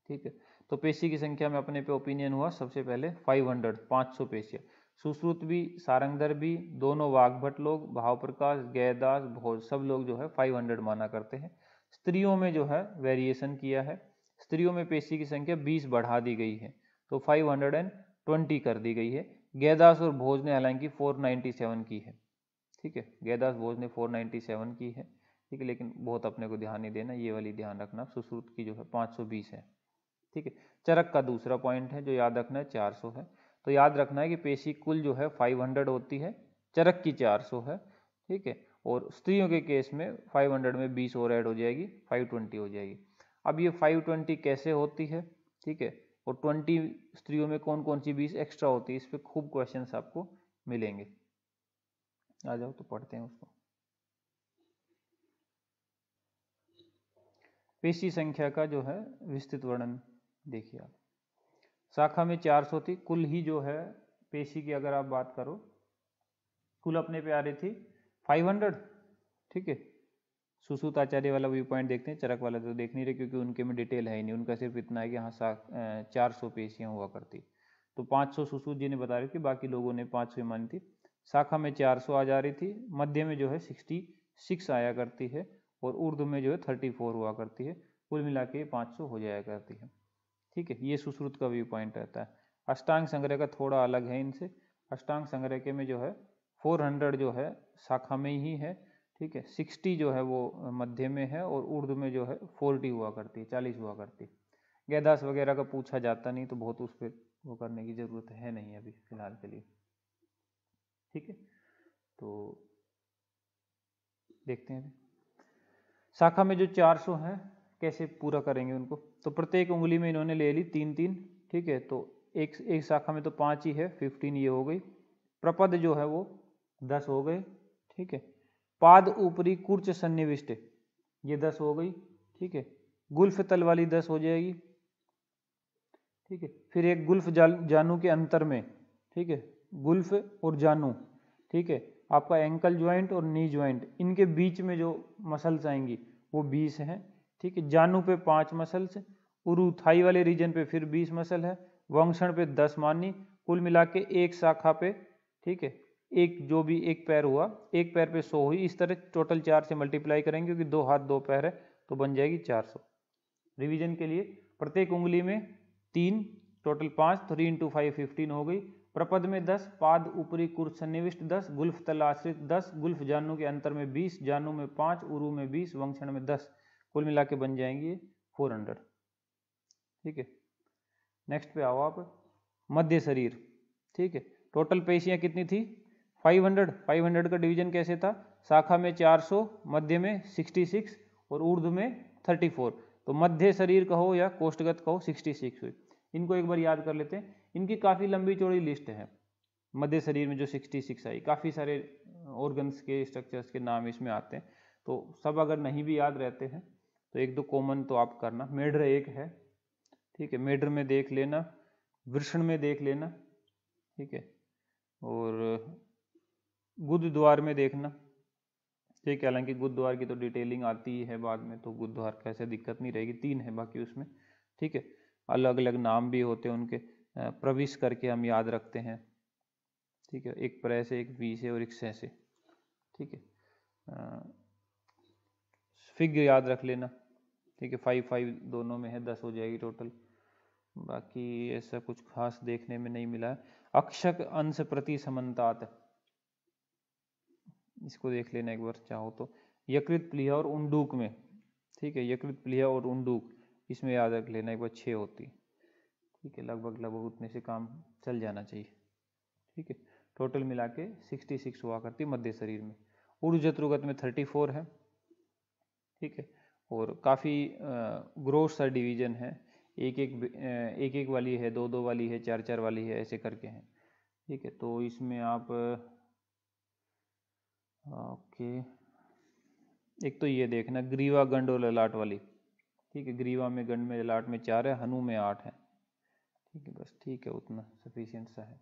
ठीक है, तो पेशी की संख्या में अपने पे ओपिनियन हुआ सबसे पहले 500 पेशियां। सुश्रुत भी, सारंगधर भी, दोनों वाग्भट लोग, भावप्रकाश, गयदास, भोज सब लोग जो है 500 माना करते हैं। स्त्रियों में जो है वेरिएशन किया है, स्त्रियों में पेशी की संख्या 20 बढ़ा दी गई है, तो 520 कर दी गई है। गयदास और भोज ने हालांकि 497 की है, ठीक है, गयदास भोज ने 497 की है, ठीक है, लेकिन बहुत अपने को ध्यान नहीं देना, ये वाली ध्यान रखना, सुश्रुत की जो है 520 है, ठीक है। चरक का दूसरा पॉइंट है जो याद रखना है 400 है, तो याद रखना है कि पेशी कुल जो है 500 होती है, चरक की 400 है, ठीक है, और स्त्रियों के केस में 500 में 20 और ऐड हो जाएगी, 520 हो जाएगी। अब ये 520 कैसे होती है, ठीक है, और 20 स्त्रियों में कौन कौन सी 20 एक्स्ट्रा होती है, इस पर खूब क्वेश्चंस आपको मिलेंगे। आ जाओ तो पढ़ते हैं उसको। पेशी संख्या का जो है विस्तृत वर्णन देखिए आप। शाखा में 400 थी, कुल ही जो है पेशी की अगर आप बात करो, कुल अपने पे आ रही थी 500, ठीक है। सुश्रुत आचार्य वाला व्यू पॉइंट देखते हैं, चरक वाला तो देख नहीं रहे क्योंकि उनके में डिटेल है ही नहीं, उनका सिर्फ इतना है कि हाँ 400 पेशियाँ हुआ करती, तो 500 सुश्रुत जी ने बता रही थी, बाकी लोगों ने 500 मानी थी। शाखा में 400 आ जा रही थी, मध्य में जो है 66 आया करती है, और उर्दू में जो है 34 हुआ करती है, कुल मिला के 500 हो जाया करती है, ठीक है। ये सुश्रुत का व्यू पॉइंट रहता है। अष्टांग संग्रह का थोड़ा अलग है इनसे, अष्टांग संग्रह के में जो है 400 जो है शाखा में ही है, ठीक है, 60 जो है वो मध्य में है, और उर्दू में जो है 40 हुआ करती है, 40 हुआ करती है। गैदास वगैरह का पूछा जाता नहीं, तो बहुत उस पर वो करने की जरूरत है नहीं अभी फिलहाल के लिए, ठीक है। तो देखते हैं अभी शाखा में जो 400 है कैसे पूरा करेंगे उनको, तो प्रत्येक उंगली में इन्होंने ले ली 3-3, ठीक है, तो एक शाखा में तो 5 ही है, 15 ये हो गई। प्रपद जो है वो 10 हो गए, ठीक है। पाद ऊपरी कुर्च सन्निविष्ट ये 10 हो गई, ठीक है। गुल्फ तल वाली 10 हो जाएगी, ठीक है। फिर एक गुल्फ जानू के अंतर में, ठीक है, गुल्फ और जानू, ठीक है, आपका एंकल ज्वाइंट और नी ज्वाइंट, इनके बीच में जो मसल्स आएंगी वो 20 हैं, ठीक है। जानू पे 5 मसल्स, उरु थाई वाले रीजन पे फिर 20 मसल है, वंक्षण पे 10 मानी, कुल मिला के एक शाखा पे, ठीक है, एक जो भी एक पैर हुआ, एक पैर पे 100 हुई, इस तरह टोटल 4 से मल्टीप्लाई करेंगे क्योंकि 2 हाथ 2 पैर है, तो बन जाएगी 400। रिवीजन के लिए प्रत्येक उंगली में 3, टोटल 5, 3 इंटू 5 15 हो गई। प्रपद में 10, पाद ऊपरी कुर्च सन्निविष्ट 10, गुल्फ तल आश्रित 10, गुल्फ जानू के अंतर में 20, जानू में 5, उरु में 20, वंक्षण में 10, कुल मिला के बन जाएंगे 400, ठीक है। नेक्स्ट पे आओ आप, मध्य शरीर, ठीक है। टोटल पेशियां कितनी थी 500 का डिवीजन कैसे था, शाखा में 400, मध्य में 66 और ऊर्ध्व में 34, तो मध्य शरीर कहो या कोष्ठगत कहो 66 हुई। इनको एक बार याद कर लेते हैं, इनकी काफ़ी लंबी चौड़ी लिस्ट है। मध्य शरीर में जो 66 आई, काफ़ी सारे ऑर्गन्स के स्ट्रक्चर्स के नाम इसमें आते हैं, तो सब अगर नहीं भी याद रहते हैं तो एक दो कॉमन तो आप करना। मेढ्र एक है, ठीक है, मेढ्र में देख लेना, वृषण में देख लेना, ठीक है, और गुद द्वार में देखना, ठीक है। हालांकि गुद द्वार की तो डिटेलिंग आती ही है बाद में, तो गुद द्वार का ऐसे दिक्कत नहीं रहेगी, 3 है बाकी उसमें, ठीक है। अलग अलग नाम भी होते हैं उनके, प्रविश करके हम याद रखते हैं, ठीक है, एक प्र से, एक वी से और एक स से, ठीक है। फिग याद रख लेना, ठीक है, 5 दोनों में है, 10 हो जाएगी टोटल। बाकी ऐसा कुछ खास देखने में नहीं मिला है। अक्षक अंश प्रति समन्तात, इसको देख लेना एक बार चाहो तो। यकृत प्लीहा और उंडूक में, ठीक है, यकृत प्लीहा और उंडूक इसमें याद रख लेना एक बार 6 होती, ठीक है, लगभग उतने से काम चल जाना चाहिए, ठीक है। टोटल मिला के 66 हुआ करती मध्य शरीर में। ऊर्जत्रुगत में 34 है, ठीक है, और काफ़ी ग्रोस सा डिवीजन है, एक एक वाली है, 2 वाली है, 4 वाली है, ऐसे करके हैं, ठीक है। तो इसमें आप ओके, एक तो ये देखना ग्रीवा, गंड और ललाट वाली, ठीक है, ग्रीवा में, गंड में, ललाट में 4 है, हनु में 8 है, ठीक है, बस ठीक है, उतना सफिशिएंट सा है,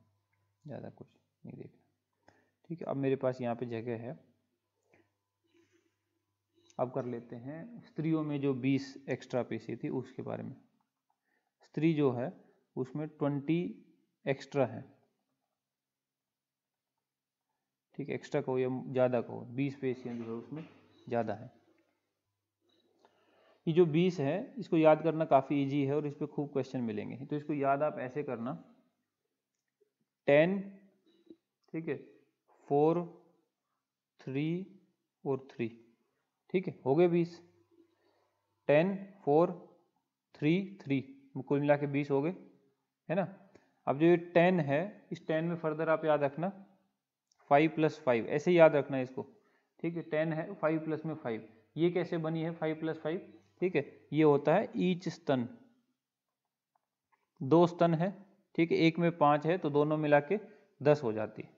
ज़्यादा कुछ नहीं देखना, ठीक है। अब मेरे पास यहाँ पे जगह है, अब कर लेते हैं स्त्रियों में जो 20 एक्स्ट्रा पेशी थी उसके बारे में। स्त्री जो है उसमें 20 एक्स्ट्रा है, ठीक है, एक्स्ट्रा कहो या ज़्यादा कहो, 20 पेशियाँ जो है उसमें ज़्यादा है। ये जो 20 है इसको याद करना काफ़ी इजी है और इस पर खूब क्वेश्चन मिलेंगे। तो इसको याद आप ऐसे करना, 10, ठीक है, 4, 3 और 3, ठीक है, हो गए 20। 10, 4, 3, 3, कुल मिला के 20 हो गए, है ना। अब जो ये 10 है, इस 10 में फर्दर आप याद रखना 5 + 5, ऐसे याद रखना इसको, ठीक है। 10 है, 5 प्लस में 5, ये कैसे बनी है 5 + 5, ठीक है। ये होता है ईच स्तन, 2 स्तन है, ठीक है, एक में 5 है तो दोनों मिला के 10 हो जाती है,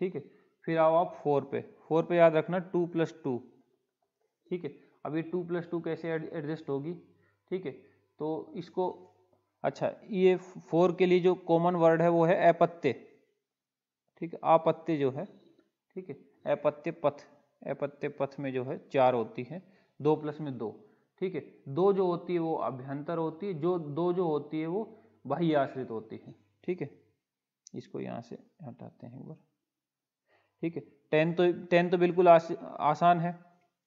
ठीक है। फिर आओ आप 4 पे, 4 पे याद रखना 2 + 2, ठीक है। अब ये 2 + 2 कैसे एडजस्ट होगी, ठीक है। तो इसको, अच्छा, ये 4 के लिए जो कॉमन वर्ड है वो है अपत्य, ठीक है, अपत्य जो है, ठीक है, अपत्य पथ, अपत्य पथ में जो है 4 होती है, 2 + में 2, ठीक है। 2 जो होती है वो अभ्यंतर होती है, जो 2 जो होती है वो बाह्य आश्रित होती है, ठीक है। इसको यहाँ से हटाते हैं एक बार, ठीक है। 10 तो बिल्कुल आसान है,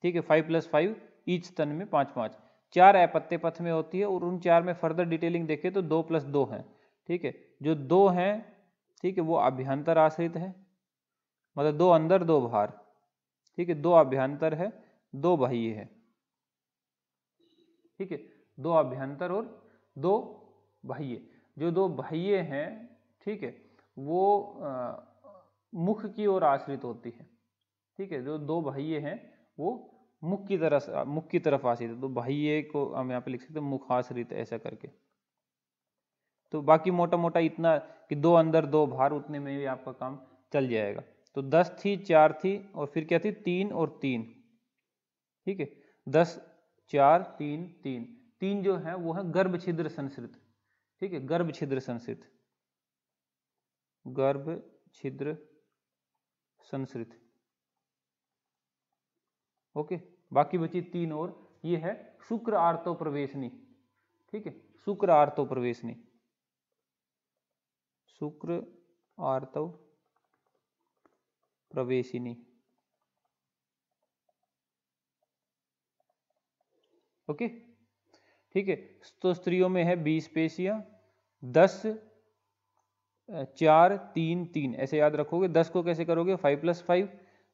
ठीक है। 5 + 5, ईच स्तन में 5 5, 4 अपत्य पथ में होती है और उन 4 में फर्दर डिटेलिंग देखें तो 2 + 2 है, ठीक है। जो 2 हैं, ठीक है, वो अभ्यंतर आश्रित है, मतलब 2 अंदर 2 बाहर, ठीक है। 2 अभ्यंतर है, 2 बाह्य है, ठीक है। 2 अभ्यंतर और 2 बाह्य। जो 2 बाह्य हैं, ठीक है, वो मुख की ओर आश्रित होती है, ठीक है। जो 2 बाह्य हैं वो मुख की तरफ आश्रित है, तो बाह्य को हम यहाँ पे लिख सकते हैं मुखाश्रित, ऐसा करके। तो बाकी मोटा मोटा इतना कि 2 अंदर 2 बाहर, उतने में भी आपका काम चल जाएगा। तो 10 थी, 4 थी और फिर क्या थी 3 और 3, ठीक है। 10, 4, 3, 3, 3 जो है वो है गर्भ छिद्र संस्कृत, ठीक है, गर्भ छिद्र संस्कृत, गर्भ छिद्र संस्कृत, ओके। बाकी बची 3 और, ये है शुक्र आर्तो प्रवेशनी, ठीक है, शुक्र आर्तो प्रवेशनी, शुक्र आर्तव प्रवेशिनी, ओके, ठीक है। तो स्त्रियों में है 20 पेशियां, 10, 4, 3, 3, ऐसे याद रखोगे। 10 को कैसे करोगे, 5 + 5,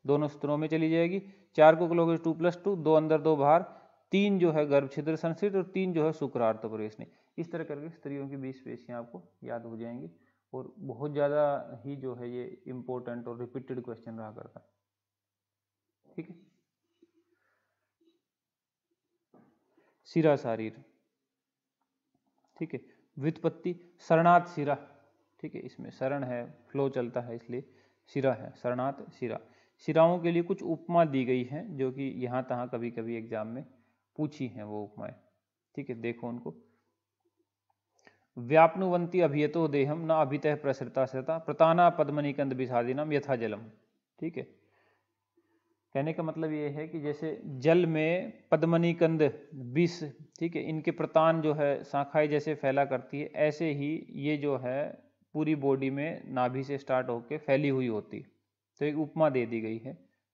दोनों स्तरों में चली जाएगी। 4 को करोगे 2 + 2, 2 अंदर 2 बाहर, 3 जो है गर्भ छिद्र संस्कृत और 3 जो है शुक्रार्थ प्रवेशनी। इस तरह करके स्त्रियों की 20 पेशियां आपको याद हो जाएंगी और बहुत ज़्यादा ही जो है ये इंपॉर्टेंट और रिपीटेड क्वेश्चन रहा करता है, ठीक है। शिरा शारीर, ठीक है, व्युत्पत्ति शरणार्थ शिरा, ठीक है, इसमें शरण है, फ्लो चलता है, इसलिए शिरा है, शरणार्थ शिरा। शिराओं के लिए कुछ उपमा दी गई हैं जो कि यहाँ तहाँ कभी कभी एग्जाम में पूछी हैं वो उपमाएं, ठीक है, देखो उनको। व्याप्नुवंती अभियतो देहम न अभितः प्रसृता सृता प्रताना पद्मनिकंद विषादिनम यथा जलम, ठीक है। कहने का मतलब ये है कि जैसे जल में पद्मनिकंद विष, ठीक है, इनके प्रतान जो है शाखाएं जैसे फैला करती है, ऐसे ही ये जो है पूरी बॉडी में नाभि से स्टार्ट होकर फैली हुई होती है। तो एक उपमा दे दी गई है,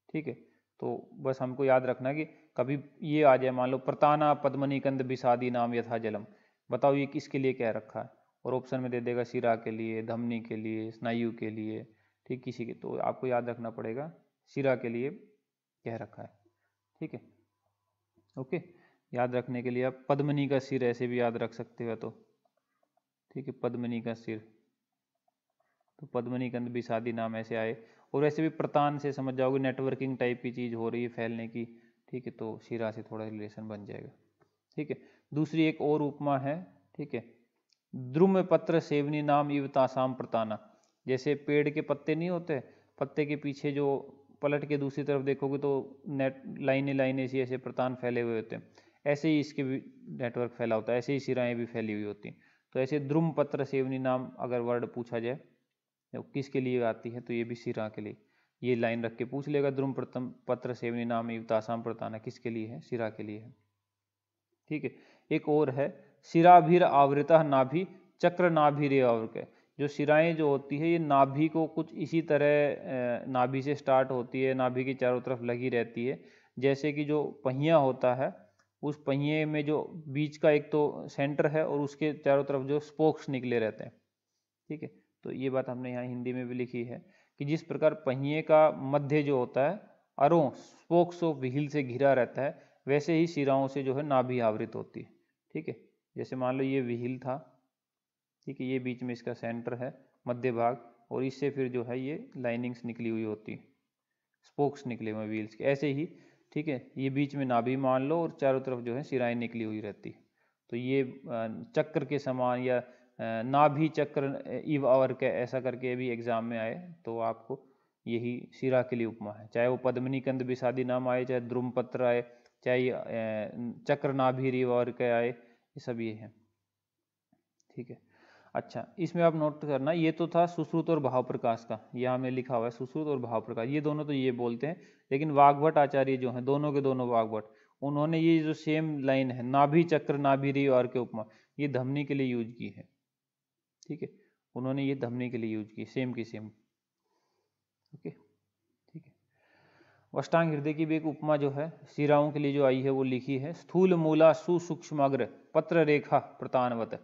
ठीक है। तो बस हमको याद रखना कि कभी ये आ जाए, मान लो प्रताना पद्मनिकंद विषादी नाम यथा जलम, बताओ ये किसके लिए कह रखा है, और ऑप्शन में दे देगा शिरा के लिए, धमनी के लिए, स्नायु के लिए, ठीक, किसी के, तो आपको याद रखना पड़ेगा शिरा के लिए कह रखा है, ठीक है, ओके। याद रखने के लिए आप पद्मनी का सिर ऐसे भी याद रख सकते हो, तो ठीक है, पद्मनी का सिर, तो पद्मनी कंद विषादी नाम ऐसे आए। और ऐसे भी प्रतान से समझ जाओगे नेटवर्किंग टाइप की चीज हो रही है फैलने की, ठीक है, तो शिरा से थोड़ा रिलेशन बन जाएगा, ठीक है। दूसरी एक और उपमा है, ठीक है, द्रुम पत्र सेवनी नाम युवतासाम प्रताना, जैसे पेड़ के पत्ते नहीं होते, पत्ते के पीछे जो पलट के दूसरी तरफ देखोगे तो नेट लाइनें लाइनें सी ऐसे प्रतान फैले हुए होते हैं, ऐसे ही इसके भी नेटवर्क फैला होता है, ऐसे ही शिराएं भी फैली हुई होती हैं। तो ऐसे द्रुम पत्र सेवनी नाम अगर वर्ड पूछा जाए तो किसके लिए आती है, तो ये भी शिरा के लिए, ये लाइन रख के पूछ लेगा, द्रुम पत्र सेवनी नाम युवतासाम प्रताना किसके लिए है, शिरा के लिए है, ठीक है। एक और है शिराभीर आवृता नाभि चक्र नाभि रे आवृत, जो शिराएं जो होती है ये नाभि को कुछ इसी तरह नाभि से स्टार्ट होती है, नाभि के चारों तरफ लगी रहती है। जैसे कि जो पहिया होता है, उस पहिए में जो बीच का एक तो सेंटर है और उसके चारों तरफ जो स्पोक्स निकले रहते हैं। ठीक है, तो ये बात हमने यहाँ हिंदी में भी लिखी है कि जिस प्रकार पहिए का मध्य जो होता है अरों स्पोक्स ऑफ व्हील से घिरा रहता है, वैसे ही शिराओं से जो है नाभि आवृत होती है। ठीक है, जैसे मान लो ये व्हील था, ठीक है, ये बीच में इसका सेंटर है, मध्य भाग, और इससे फिर जो है ये लाइनिंग्स निकली हुई होती है, स्पोक्स निकले हुए व्हील्स के, ऐसे ही। ठीक है, ये बीच में नाभि मान लो और चारों तरफ जो है शिराएं निकली हुई रहती है। तो ये चक्र के समान या नाभि चक्र इव आवर के ऐसा करके भी एग्जाम में आए तो आपको यही शिरा के लिए उपमा है। चाहे वो पद्मिनी कंद विषादी नाम आए, चाहे द्रुमपत्र आए, चाहे चक्र नाभि रिव आवर के आए, ये सब ये है। ठीक है, अच्छा, इसमें आप नोट करना, ये तो था सुश्रुत और भाव प्रकाश का, यहाँ में लिखा हुआ है सुश्रुत और भाव प्रकाश, ये दोनों तो ये बोलते हैं। लेकिन वाग्भट आचार्य जो हैं, दोनों के दोनों वाग्भट, उन्होंने ये जो सेम लाइन है नाभि चक्र नाभि रिव आवर के उपमा, ये धमनी के लिए यूज की है। ठीक है, उन्होंने ये धमनी के लिए यूज की, सेम की सेम। ओके, ठीक है। अष्टांग हृदय की भी एक उपमा जो है शिराओं के लिए जो आई है वो लिखी है, स्थूल मूला सुसूक्ष्मग्र पत्र रेखा प्रतानवत।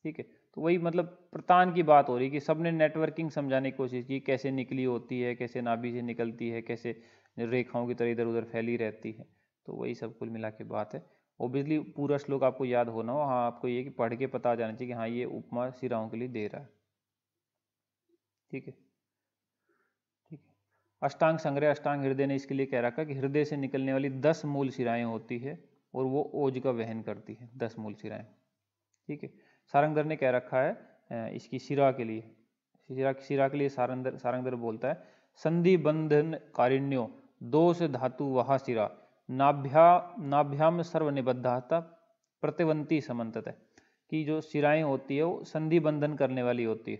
ठीक है, तो वही मतलब प्रतान की बात हो रही कि सबने नेटवर्किंग समझाने की कोशिश की, कैसे निकली होती है, कैसे नाभि से निकलती है, कैसे रेखाओं की तरह इधर उधर फैली रहती है। तो वही सब कुल मिला के बात है। ओबियसली पूरा श्लोक आपको याद होना हो, हाँ आपको ये कि पढ़ के पता आ जाना चाहिए कि हाँ ये उपमा शिराओं के लिए दे रहा है। ठीक है, ठीक है। अष्टांग संग्रह अष्टांग हृदय ने इसके लिए कह रखा कि हृदय से निकलने वाली 10 मूल शिराएं होती है और वो ओज का वहन करती है, 10 मूल शिराएं। ठीक है, सारंगधर ने कह रखा है इसकी शिरा के लिए, शिरा के लिए सारंगधर बोलता है, संधि बंधन कारिण्यो दोष धातु वहा शिरा नाभ्याम सर्वनिबद्धाता प्रतिवंती समन्तत है, कि जो शिराएं होती है वो संधि बंधन करने वाली होती है।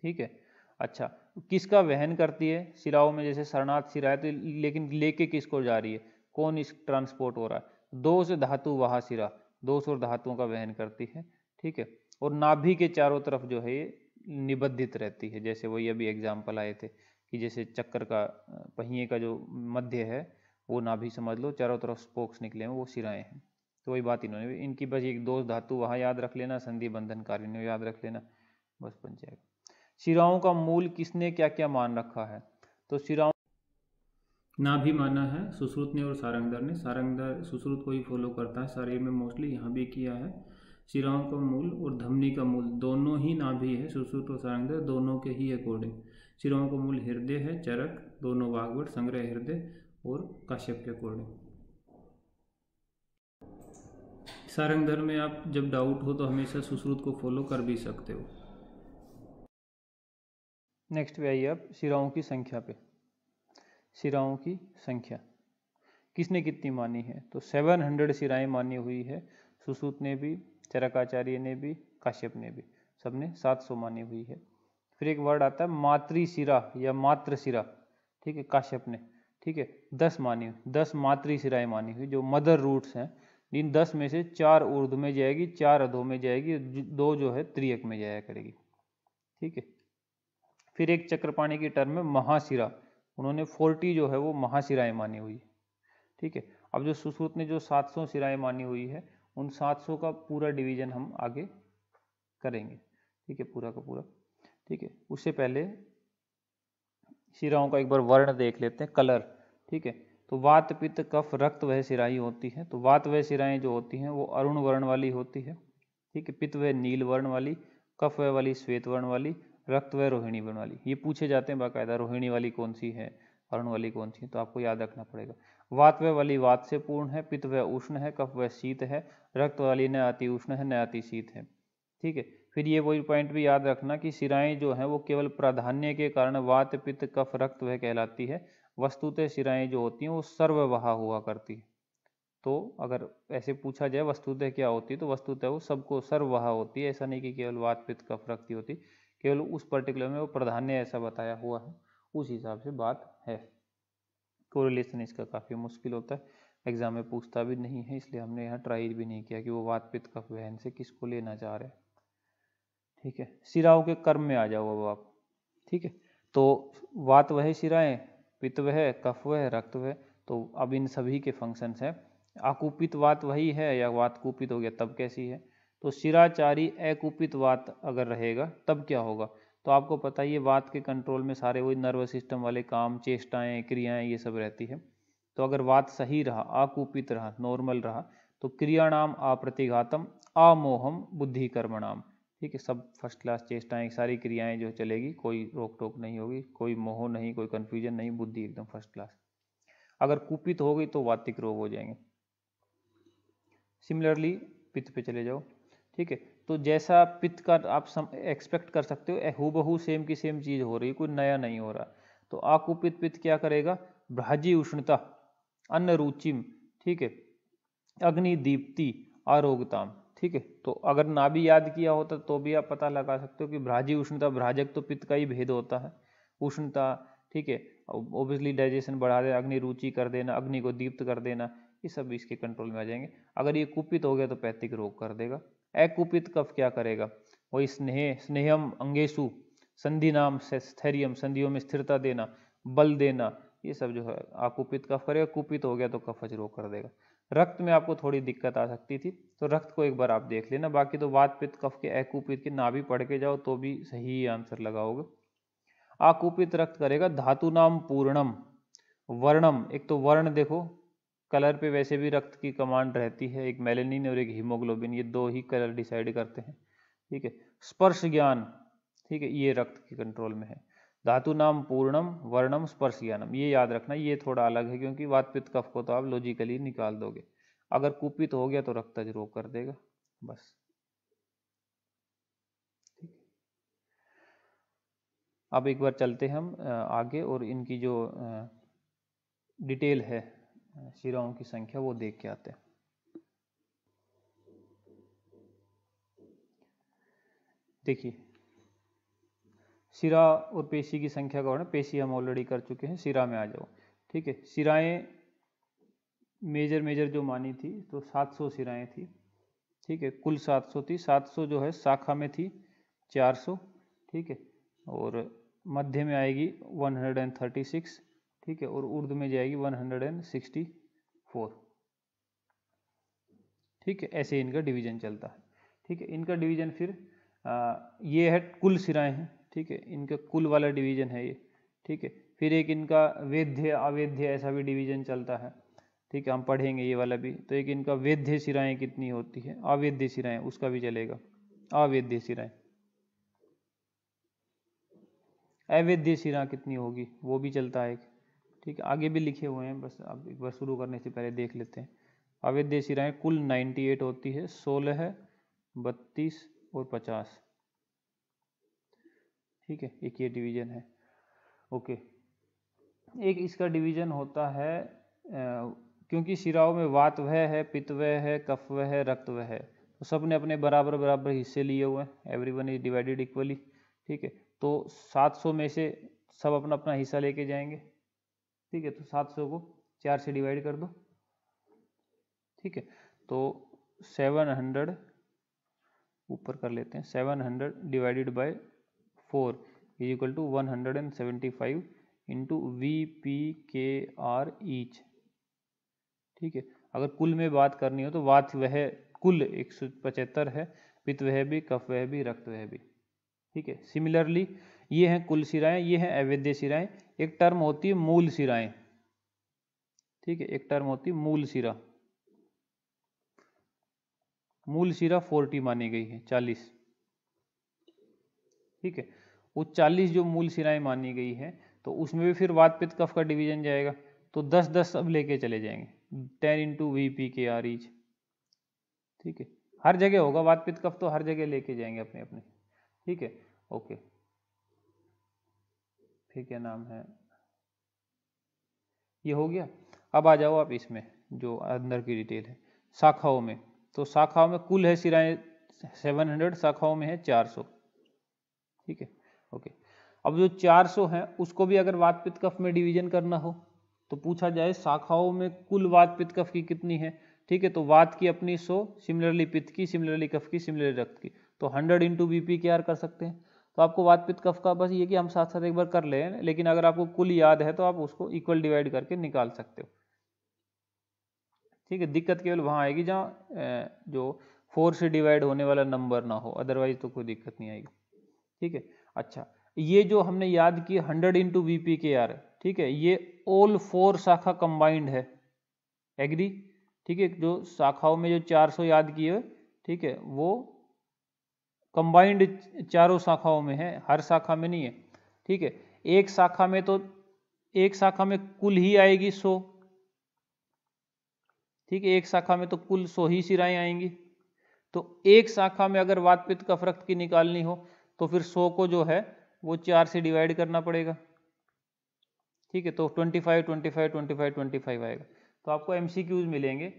ठीक है, अच्छा, किसका वहन करती है शिराओं में, जैसे शरणार्थ शिरा है तो लेकिन लेके किसको जा रही है, कौन इस ट्रांसपोर्ट हो रहा है, दोष धातु वहा शिरा, दोष और धातुओं का वहन करती है। ठीक है, और नाभि के चारों तरफ जो है ये निबद्धित रहती है, जैसे वही अभी एग्जाम्पल आए थे कि जैसे चक्कर का पहिए का जो मध्य है वो नाभि समझ लो, चारों तरफ स्पोक्स निकले हैं वो शिराएं हैं। तो वही बात इन्होंने, इनकी बस एक दोष धातु वहाँ याद रख लेना, संधि बंधन कार्य याद रख लेना, बस बन जाएगा। शिराओं का मूल किसने क्या क्या मान रखा है, तो शिराओं नाभि माना है सुश्रुत ने और सारंगधर ने, सारंगधर सुश्रुत को ही फॉलो करता है शरीर में मोस्टली, यहाँ भी किया है। शिराओं का मूल और धमनी का मूल दोनों ही नाभि है, सुश्रुत और सारंगधर दोनों के ही अकॉर्डिंग। शिराओं का मूल हृदय है, चरक, दोनों वाग्भट, संग्रह हृदय और काश्यप के अकॉर्डिंग। सारंगधर में आप जब डाउट हो तो हमेशा सुश्रुत को फॉलो कर भी सकते हो। नेक्स्ट पे आइए आप शिराओं की संख्या पे। शिराओं की संख्या किसने कितनी मानी है, तो 700 शिराएं मानी हुई है, सुश्रुत ने भी, चरकाचार्य ने भी, काश्यप ने भी, सबने 700 मानी हुई है। फिर एक वर्ड आता है मातृशिरा या मात्र शिरा, ठीक है, काश्यप ने, ठीक है, 10 मानी हुई, 10 मातृ शिराएं मानी हुई, जो मदर रूट्स हैं। इन 10 में से 4 ऊर्ध्व में जाएगी, 4 अधो में जाएगी, 2 जो है त्रियक में जाया करेगी। ठीक है, फिर एक चक्रपाणी की टर्म में महाशिरा, उन्होंने 40 जो है वो महाशिराएं मानी हुई है। ठीक है, अब जो सुश्रुत ने जो 700 शिराएं मानी हुई है, उन 700 का पूरा डिवीजन हम आगे करेंगे। ठीक है, पूरा का पूरा। ठीक है, उससे पहले शिराओं का एक बार वर्ण देख लेते हैं, कलर। ठीक है, तो वात पित्त कफ रक्त वह शिराएं होती हैं, तो वात वह शिराएं जो होती हैं वो अरुण वर्ण वाली होती है। ठीक है, पित्त वह नील वर्ण वाली, कफ वह वाली श्वेत वर्ण वाली, रक्त वह रोहिणी वर्ण वाली। ये पूछे जाते हैं बाकायदा, रोहिणी वाली कौन सी है, अरुण वाली कौन सी है, तो आपको याद रखना पड़ेगा। वात वह वाली वात से पूर्ण है, पित्त वह उष्ण है, कफ वह शीत है, रक्त वाली न अति उष्ण है न अति शीत है। ठीक है, फिर ये वही पॉइंट भी याद रखना कि शिराएं जो हैं वो केवल प्राधान्य के कारण वात पित्त कफ रक्त वह कहलाती है, वस्तुतः शिराएं जो होती हैं वो सर्ववाह हुआ करती है। तो अगर ऐसे पूछा जाए वस्तुतः क्या होती है, तो वस्तुतः वो सबको सर्ववाह होती है, ऐसा नहीं कि केवल वात पित्त कफ रक्त ही होती, केवल उस पर्टिकुलर में वो प्राधान्य ऐसा बताया हुआ है, उस हिसाब से बात है। कोरिलेशन इसका काफ़ी मुश्किल होता है, एग्जाम में पूछता भी नहीं है, इसलिए हमने यहाँ ट्राई भी नहीं किया कि वो वात पित्त कफ वहन से किसको लेना चाह रहे हैं। ठीक है, शिराओं के कर्म में आ जाओ अब आप। ठीक है, तो वात वह शिराएं, पित्त वह, कफ वह, रक्त वह। तो अब इन सभी के फंक्शंस हैं। अकुपित वात वही है या वात कुपित हो गया तब कैसी है? तो शिराचारी अकुपित वात अगर रहेगा तब क्या होगा? तो आपको पता ही है वात के कंट्रोल में सारे वही नर्वस सिस्टम वाले काम, चेष्टाएं, क्रियाएं ये सब रहती है। तो अगर वात सही रहा, अकुपित रहा, नॉर्मल रहा, तो क्रियाणाम अप्रतिघातम अमोहम बुद्धि कर्मणाम। ठीक है, सब फर्स्ट क्लास चेष्टाएं, सारी क्रियाएं जो चलेगी, कोई रोक टोक नहीं होगी, कोई मोह नहीं, कोई कन्फ्यूजन नहीं, बुद्धि एकदम फर्स्ट क्लास। अगर कुपित हो गई तो वातिक रोग हो जाएंगे। सिमिलरली पित्त पे चले जाओ। ठीक है, तो जैसा पित्त का आप एक्सपेक्ट कर सकते हो, हूबहू सेम की सेम चीज हो रही, कोई नया नहीं हो रहा। तो आकुपित पित्त क्या करेगा? भ्राजी उष्णता, अन्न रुचिम, ठीक है, अग्नि दीप्ति, आरोग्यताम। ठीक है, तो अगर ना भी याद किया होता तो भी आप पता लगा सकते हो कि भ्राजी उष्णता, भ्राजक तो पित्त का ही भेद होता है, उष्णता। ठीक है, ओबियसली डाइजेशन बढ़ा देना, अग्नि रुचि कर देना, अग्नि को दीप्त कर देना, ये सब इसके कंट्रोल में आ जाएंगे। अगर ये कुपित हो गया तो पैथिक रोग कर देगा। अकुपित कफ क्या करेगा? वही स्नेह, स्नेहम अंगेशु, संधि नाम स्थैर्यम, संधियों में स्थिरता देना, बल देना, ये सब जो है अकुपित कफ करेगा। कुपित हो गया तो कफज रोग कर देगा। रक्त में आपको थोड़ी दिक्कत आ सकती थी, तो रक्त को एक बार आप देख लेना। बाकी तो वात पित्त कफ के अकुपित के ना भी पढ़ के जाओ तो भी सही आंसर लगाओगे। आकुपित रक्त करेगा धातु नाम पूर्णम, वर्णम, एक तो वर्ण देखो, कलर पे वैसे भी रक्त की कमांड रहती है, एक मेलेनिन और एक हीमोग्लोबिन, ये दो ही कलर डिसाइड करते हैं। ठीक है, स्पर्श ज्ञान, ठीक है, ये रक्त के कंट्रोल में है। धातु नाम पूर्णम, वर्णम, स्पर्श ज्ञानम, ये याद रखना, ये थोड़ा अलग है क्योंकि वात पित्त कफ को तो आप लॉजिकली निकाल दोगे। अगर कुपित हो गया तो रक्तज रोग कर देगा, बस। अब एक बार चलते हम आगे और इनकी जो डिटेल है शिराओं की संख्या वो देख के आते हैं। देखिए, शिरा और पेशी की संख्या का वर्णन, पेशी हम ऑलरेडी कर चुके हैं, शिरा में आ जाओ। ठीक है, शिराएं मेजर जो मानी थी तो 700 शिराएं थी। ठीक है, कुल 700 थी, 700 जो है शाखा में थी 400। ठीक है, और मध्य में आएगी 136। ठीक है, और ऊर्ध्व में जाएगी 164। ठीक है, ऐसे इनका डिवीजन चलता है। ठीक है, इनका डिवीजन फिर ये है कुल शिराएं हैं। ठीक है, इनका कुल वाला डिवीजन है ये। ठीक है, फिर एक इनका वेद्य अवेद्य ऐसा भी डिवीजन चलता है। ठीक है, हम पढ़ेंगे ये वाला भी। तो एक इनका वेद्य शिराएं कितनी होती है, अवेद्य शिराएं, उसका भी चलेगा। अवेद्य शिराएं, अवेद्य शिरा कितनी होगी वो भी चलता है एक। ठीक है, आगे भी लिखे हुए हैं, बस अब एक बार शुरू करने से पहले देख लेते हैं। अवेद्य शिराएं कुल 98 होती है, 16 है, 32 और 50। ठीक है, एक ये डिवीजन है। ओके, एक इसका डिवीजन होता है क्योंकि शिराओं में वात वह है, पित्त वह है, कफ वह है, रक्त वह है, तो सब ने अपने बराबर बराबर हिस्से लिए हुए हैं, एवरीवन इज डिवाइडेड इक्वली। ठीक है, तो 700 में से सब अपना अपना हिस्सा लेके जाएंगे। ठीक है, तो 700 को 4 से डिवाइड कर दो। ठीक है, तो 700 ऊपर कर लेते हैं, 700 divided by 4 is equal to 175 into VPKR each. ठीक है, अगर कुल में बात करनी हो तो वात वह कुल 175 है, पित्त वह भी, कफ वह भी, रक्त वह भी। ठीक है, सिमिलरली ये हैं कुल शिराएं, ये हैं अवेद्य शिराएं। एक टर्म होती है मूल शिराएं। ठीक है, एक टर्म होती है मूल शिरा। मूल शिरा 40 मानी गई है, 40। ठीक है, वो 40 जो मूल शिराएं मानी गई है तो उसमें भी फिर वात पित्त कफ का डिवीजन जाएगा, तो 10-10 सब लेके चले जाएंगे, 10 इंटू VPKR ईच। ठीक है, हर जगह होगा, वात पित्त कफ तो हर जगह लेके जाएंगे अपने अपने। ठीक है, ओके, फिर क्या नाम है, ये हो गया। अब आ जाओ आप इसमें जो अंदर की डिटेल है शाखाओं में। तो शाखाओं में कुल है शिराएं 700, शाखाओं में है 400। ठीक है, ओके, अब जो 400 है उसको भी अगर वात पित्त कफ में डिवीजन करना हो तो पूछा जाए शाखाओं में कुल वात पित्त कफ की कितनी है। ठीक है, तो वात की अपनी 100, सिमिलरली पित्त की, सिमिलरली कफ की, सिमिलरली रक्त की, तो 100 इंटू VPKR कर सकते हैं। तो आपको वात पित्त कफ का बस ये कि हम साथ साथ एक बार कर लें, लेकिन अगर आपको कुल याद है तो आप उसको इक्वल डिवाइड करके निकाल सकते हो। ठीक है, दिक्कत केवल वहाँ आएगी जहाँ जो 4 से डिवाइड होने वाला नंबर ना हो, अदरवाइज तो कोई दिक्कत नहीं आएगी। ठीक है, अच्छा ये जो हमने याद किया 100 इंटू VPKR, ठीक है, ये ऑल 4 शाखा कंबाइंड है, एग्री। ठीक है, जो शाखाओं में जो 400 याद किए, ठीक है, वो कंबाइंड चारों शाखाओं में है, हर शाखा में नहीं है। ठीक है, एक शाखा में तो एक शाखा में कुल ही आएगी 100। ठीक है, एक शाखा में तो कुल 100 ही शिराएं आएंगी। तो एक शाखा में अगर वात पित्त कफ रक्त की निकालनी हो तो फिर 100 को जो है वो 4 से डिवाइड करना पड़ेगा। ठीक है, तो 25 25 25 25 आएगा। तो आपको MCQs मिलेंगे।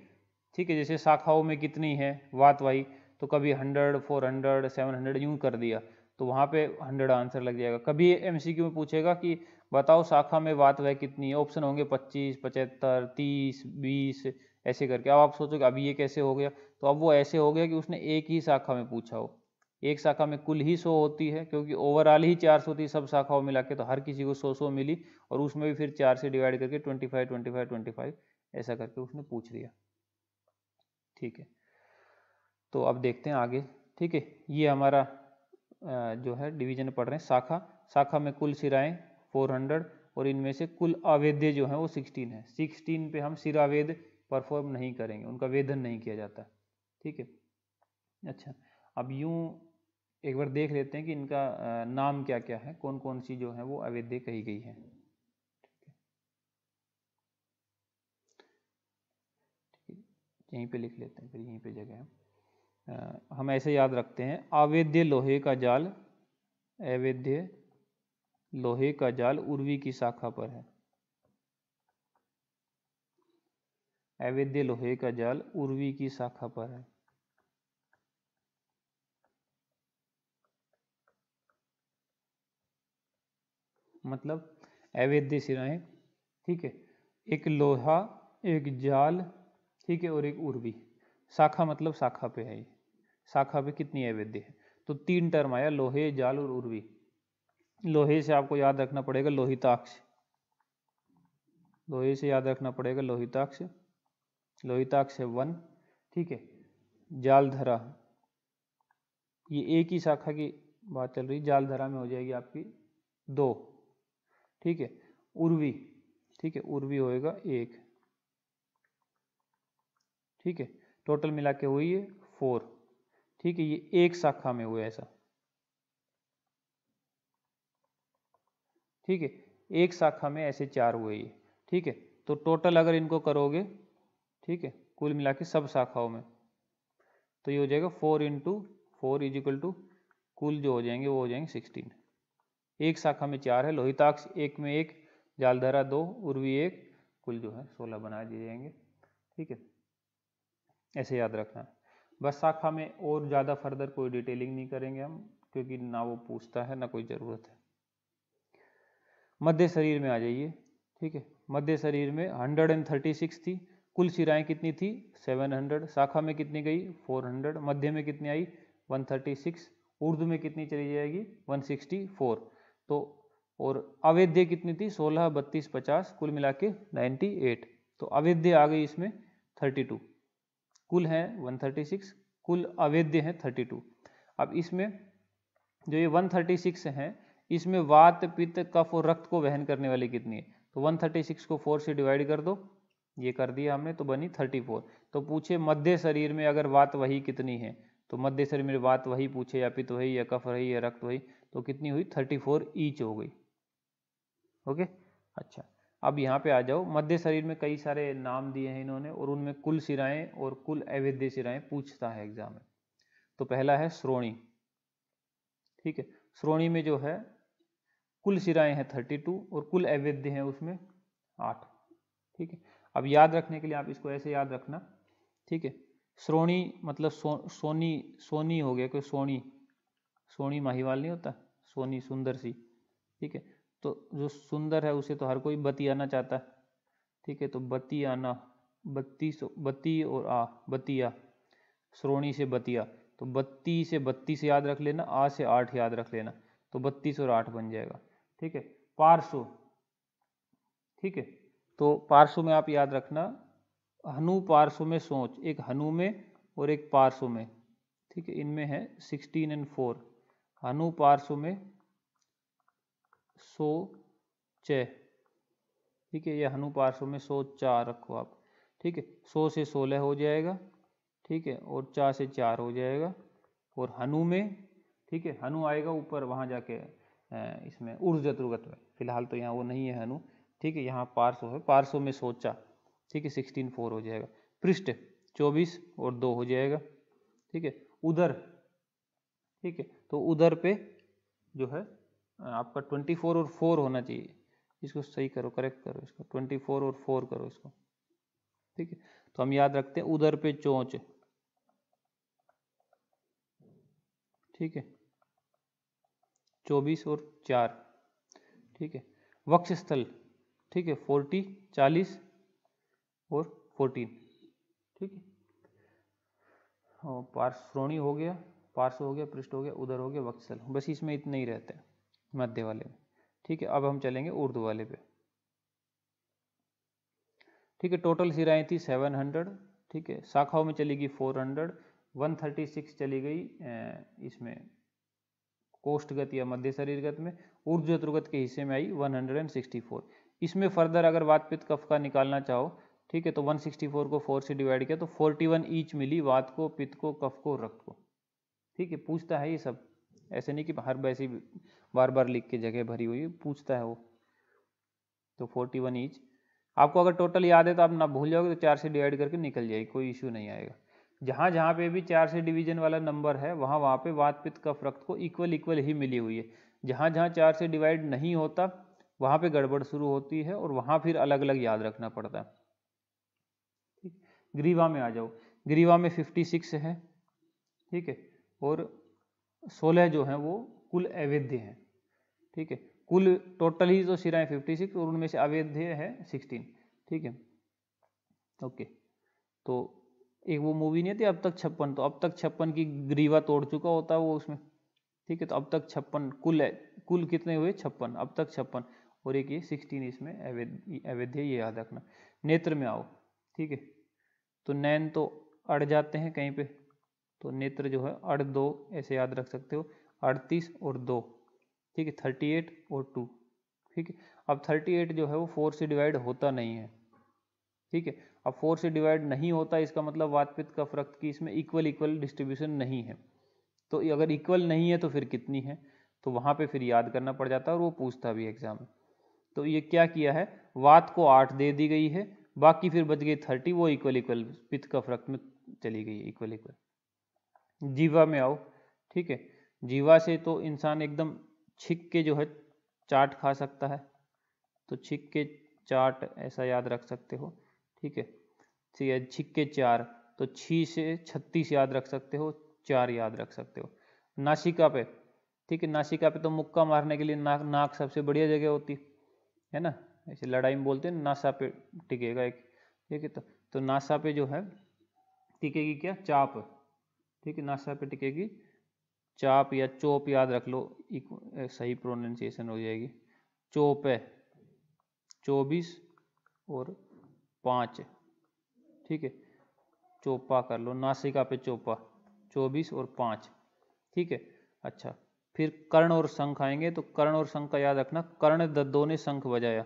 ठीक है, जैसे शाखाओं में कितनी है वात वाही, तो कभी 100 400 700 यूं कर दिया तो वहाँ पे 100 आंसर लग जाएगा। कभी MCQ में पूछेगा कि बताओ शाखा में वात वाही कितनी है, ऑप्शन होंगे 25 75 30 20 ऐसे करके। अब आप सोचोगे अब ये कैसे हो गया, तो अब वो ऐसे हो गया कि उसने एक ही शाखा में पूछा हो। एक शाखा में कुल ही 100 होती है, क्योंकि ओवरऑल ही 400 थी सब शाखाओं मिला के, तो हर किसी को 100 मिली, और उसमें भी फिर 4 से डिवाइड करके 25 25 25 ऐसा करके उसने पूछ लिया। ठीक है, तो अब देखते हैं आगे। ठीक है, ये हमारा जो है डिवीजन पढ़ रहे हैं शाखा। शाखा में कुल शिराएं 400 और इनमें से कुल अवेद्य जो है वो 16 है। 16 पे हम शिरावेद परफॉर्म नहीं करेंगे, उनका वेदन नहीं किया जाता। ठीक है, अच्छा अब यूं एक बार देख लेते हैं कि इनका नाम क्या क्या है, कौन कौन सी जो है वो अवेद्य कही गई है। यहीं पे लिख लेते हैं, फिर यहीं पे जगह है। हम ऐसे याद रखते हैं, अवेद्य लोहे का जाल, अवेद्य लोहे का जाल उर्वी की शाखा पर है। अवेद्य लोहे का जाल उर्वी की शाखा पर है। मतलब अवेद्य शिराएं, ठीक है, एक लोहा, एक जाल, ठीक है, और एक उर्वी। शाखा मतलब शाखा पे है, ये शाखा पे कितनी अवेद्य है, तो 3 टर्म आया, लोहे जाल और उर्वी। लोहे से आपको याद रखना पड़ेगा लोहिताक्ष, लोहे से याद रखना पड़ेगा लोहिताक्ष, लोहिताक्ष है 1। ठीक है, जालधरा, ये एक ही शाखा की बात चल रही, जालधरा में हो जाएगी आपकी 2। ठीक है, उर्वी, ठीक है, उर्वी होएगा 1। ठीक है, टोटल मिला के हुई है 4। ठीक है, ये एक शाखा में हुआ ऐसा। ठीक है, एक शाखा में ऐसे 4 हुए ये। ठीक है, तो टोटल अगर इनको करोगे, ठीक है, कुल मिला के सब शाखाओं में, तो ये हो जाएगा 4 इंटू 4 इज इक्वल टू, कुल जो हो जाएंगे वो हो जाएंगे 16। एक शाखा में 4 है, लोहिताक्ष एक में 1, जालधरा 2, उर्वी 1, कुल जो है 16 बना दिए जाएंगे। ठीक है, ऐसे याद रखना है बस। शाखा में और ज़्यादा फर्दर कोई डिटेलिंग नहीं करेंगे हम, क्योंकि ना वो पूछता है ना कोई ज़रूरत है। मध्य शरीर में आ जाइए। ठीक है, मध्य शरीर में 136 थी, कुल शिराएं कितनी थी 700, शाखा में कितनी गई 400, मध्य में कितनी आई 136, उर्दू में कितनी चली जाएगी 164। तो और अवेद्य कितनी थी 16 32 50, कुल मिला के 98। तो अवेद्य आ गई इसमें 32, कुल है 136, कुल अवेद्य है 32। अब इसमें जो ये 136 हैं, इसमें वात पित्त कफ और रक्त को वहन करने वाली कितनी है, तो 136 को 4 से डिवाइड कर दो, ये कर दिया हमने, तो बनी 34। तो पूछे मध्य शरीर में अगर वात वही कितनी है, तो मध्य शरीर में वात वही पूछे, या पित्त वही, या कफ वही, या रक्त वही, तो कितनी हुई 34 ईच हो गई। ओके, अच्छा अब यहाँ पे आ जाओ। मध्य शरीर में कई सारे नाम दिए हैं इन्होंने, और उनमें कुल शिराएं और कुल अवेद्य शिराएं पूछता है एग्जाम में। तो पहला है श्रोणी। ठीक है, श्रोणी में जो है कुल शिराएं हैं 32 और कुल अवेद्य हैं उसमें 8। ठीक है, अब याद रखने के लिए आप इसको ऐसे याद रखना। ठीक है, श्रोणी मतलब सोनी, सोनी हो गया, कोई सोनी, सोनी माहीवाल नहीं होता, सोनी सुंदर सी। ठीक है, तो जो सुंदर है उसे तो हर कोई बतियाना चाहता है। ठीक है, तो बतियाना, बत्ती और आ, बतिया, श्रोणी से बतिया, तो 32 से 32 याद रख लेना, आ से 8 याद रख लेना, तो 32 और 8 बन जाएगा। ठीक है, पार्श्व, ठीक है, तो पार्श्व में आप याद रखना, हनु पार्श्व में सोच, एक हनु में और एक पार्श्व में, ठीक है, इनमें है 16 और 4, हनु पार्श्व में सो च, ठीक है, ये हनु पार्श्व में सो चा रखो आप, ठीक है, 100 से 16 हो जाएगा, ठीक है, और चा से 4 हो जाएगा, और हनु में, ठीक है, हनु आएगा ऊपर वहाँ जाके इसमें ऊर्ध्व चतुर्गत में, फिलहाल तो यहाँ वो नहीं है हनु, ठीक है, यहाँ पार्श्व है, पार्श्व में सोचा, ठीक है, 16 4 हो जाएगा, पृष्ठ 24 और 2 हो जाएगा, ठीक है, उदर, ठीक है, तो उदर पे जो है आपका 24 और 4 होना चाहिए, इसको सही करो, करेक्ट करो इसको, 24 और 4 करो इसको, ठीक है, तो हम याद रखते हैं उदर पे चोंच, ठीक है, 24 और 4, ठीक है, वक्षस्थल, ठीक है, 40 40 और 14, ठीक है, और पार्श्वश्रोणी हो गया, पार्श्व हो गया, पृष्ठ हो गया, उदर हो गया, वक्षस्थल, बस इसमें इतने ही रहते हैं मध्य वाले में, ठीक है। अब हम चलेंगे ऊर्ध्व वाले पे, ठीक है, टोटल सिराएं थी 700, ठीक है, शाखाओं में चली गई 400, 136 चली गई इसमें कोष्ठगत या मध्य शरीरगत में, ऊर्ध्व चतुर्गत के हिस्से में आई 164। इसमें फर्दर अगर वात पित्त कफ का निकालना चाहो, ठीक है, तो 164 को 4 से डिवाइड किया तो 41 ईच मिली, वात को, पित्त को, कफ को, रक्त को, ठीक है, पूछता है ये सब, ऐसे नहीं कि हर वैसे बार बार लिख के जगह भरी हुई, पूछता है वो, तो 41 ईच। आपको अगर टोटल याद है तो आप ना भूल जाओगे, तो 4 से डिवाइड करके निकल जाएगी, कोई इश्यू नहीं आएगा। जहाँ जहाँ पे भी 4 से डिवीजन वाला नंबर है वहाँ वहाँ पे वात पित्त कफ रक्त को इक्वल इक्वल ही मिली हुई है। जहाँ जहाँ 4 से डिवाइड नहीं होता वहाँ पे गड़बड़ शुरू होती है और वहाँ फिर अलग अलग याद रखना पड़ता है। ठीक, ग्रीवा में आ जाओ, ग्रीवा में 56 है, ठीक है, और 16 जो है वो कुल अवैध हैं, ठीक है, कुल टोटल ही तो सिराएं 56 और उनमें से अवैध है 16, ठीक है, ओके। तो एक वो मूवी नहीं थी अब तक 56, तो अब तक 56 की ग्रीवा तोड़ चुका होता है वो उसमें, ठीक है, तो अब तक 56 कुल है, कुल कितने हुए 56, अब तक 56, और एक ये 16 इसमें अवैध है, ये याद रखना। नेत्र में आओ, ठीक है, तो नैन तो अड़ जाते हैं कहीं पे, तो नेत्र जो है अड़ 2 ऐसे याद रख सकते हो, 38 और 2, ठीक है, 38 और 2, ठीक है। अब 38 जो है वो 4 से डिवाइड होता नहीं है, ठीक है, अब 4 से डिवाइड नहीं होता इसका मतलब वात पित्त कफ रक्त की इसमें इक्वल इक्वल डिस्ट्रीब्यूशन नहीं है, तो अगर इक्वल नहीं है तो फिर कितनी है, तो वहाँ पे फिर याद करना पड़ जाता है और वो पूछता भी एग्जाम में। तो ये क्या किया है, वात को 8 दे दी गई है, बाकी फिर बच गई 30, वो इक्वल इक्वल पित्त कफ रक्त में चली गई है इक्वल इक्वल। जीवा में आओ, ठीक है, जीवा से तो इंसान एकदम छिक के जो है चाट खा सकता है, तो छिक के चाट ऐसा याद रख सकते हो, ठीक है, ठीक है, छिक के 4, तो 6 से 36 याद रख सकते हो, 4 याद रख सकते हो। नासिका पे, ठीक है, नासिका पे तो मुक्का मारने के लिए नाक, नाक सबसे बढ़िया जगह होती है ना, ऐसे लड़ाई में बोलते हैं नासा पे टिकेगा एक, ठीक है, तो नासा पे जो है टिकेगी क्या, चाप, ठीक है, नासा पे टिकेगी चाप या चोप याद रख लो, सही प्रोनाउंसिएशन हो जाएगी, चोप है 24 और 5, ठीक है, चोपा कर लो, नासिका पे चोपा 24 और 5, ठीक है। अच्छा, फिर कर्ण और शंख आएंगे, तो कर्ण और शंख का याद रखना, कर्ण दद्दो ने शंख बजाया,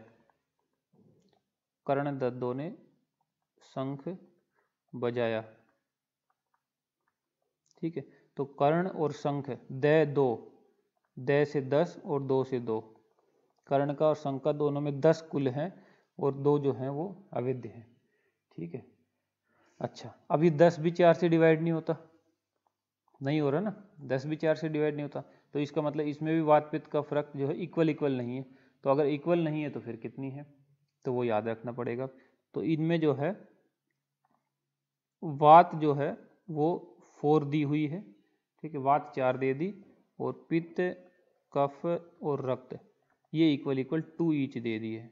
कर्ण दद्दो ने शंख बजाया, ठीक है, तो कर्ण और शंख दे 2, दे से 10 और 2 से 2, कर्ण का और शंख का दोनों में 10 कुल हैं और 2 जो हैं वो अवैध हैं, ठीक है। अच्छा, अब ये 10 भी 4 से डिवाइड नहीं होता, नहीं हो रहा ना, 10 भी 4 से डिवाइड नहीं होता, तो इसका मतलब इसमें भी वात पित्त का फर्क जो है इक्वल इक्वल नहीं है, तो अगर इक्वल नहीं है तो फिर कितनी है, तो वो याद रखना पड़ेगा। तो इनमें जो है वात जो है वो 4 दी हुई है, ठीक है, वात 4 दे दी, और पित्त कफ और रक्त ये इक्वल इक्वल 2 ईच दे दी है,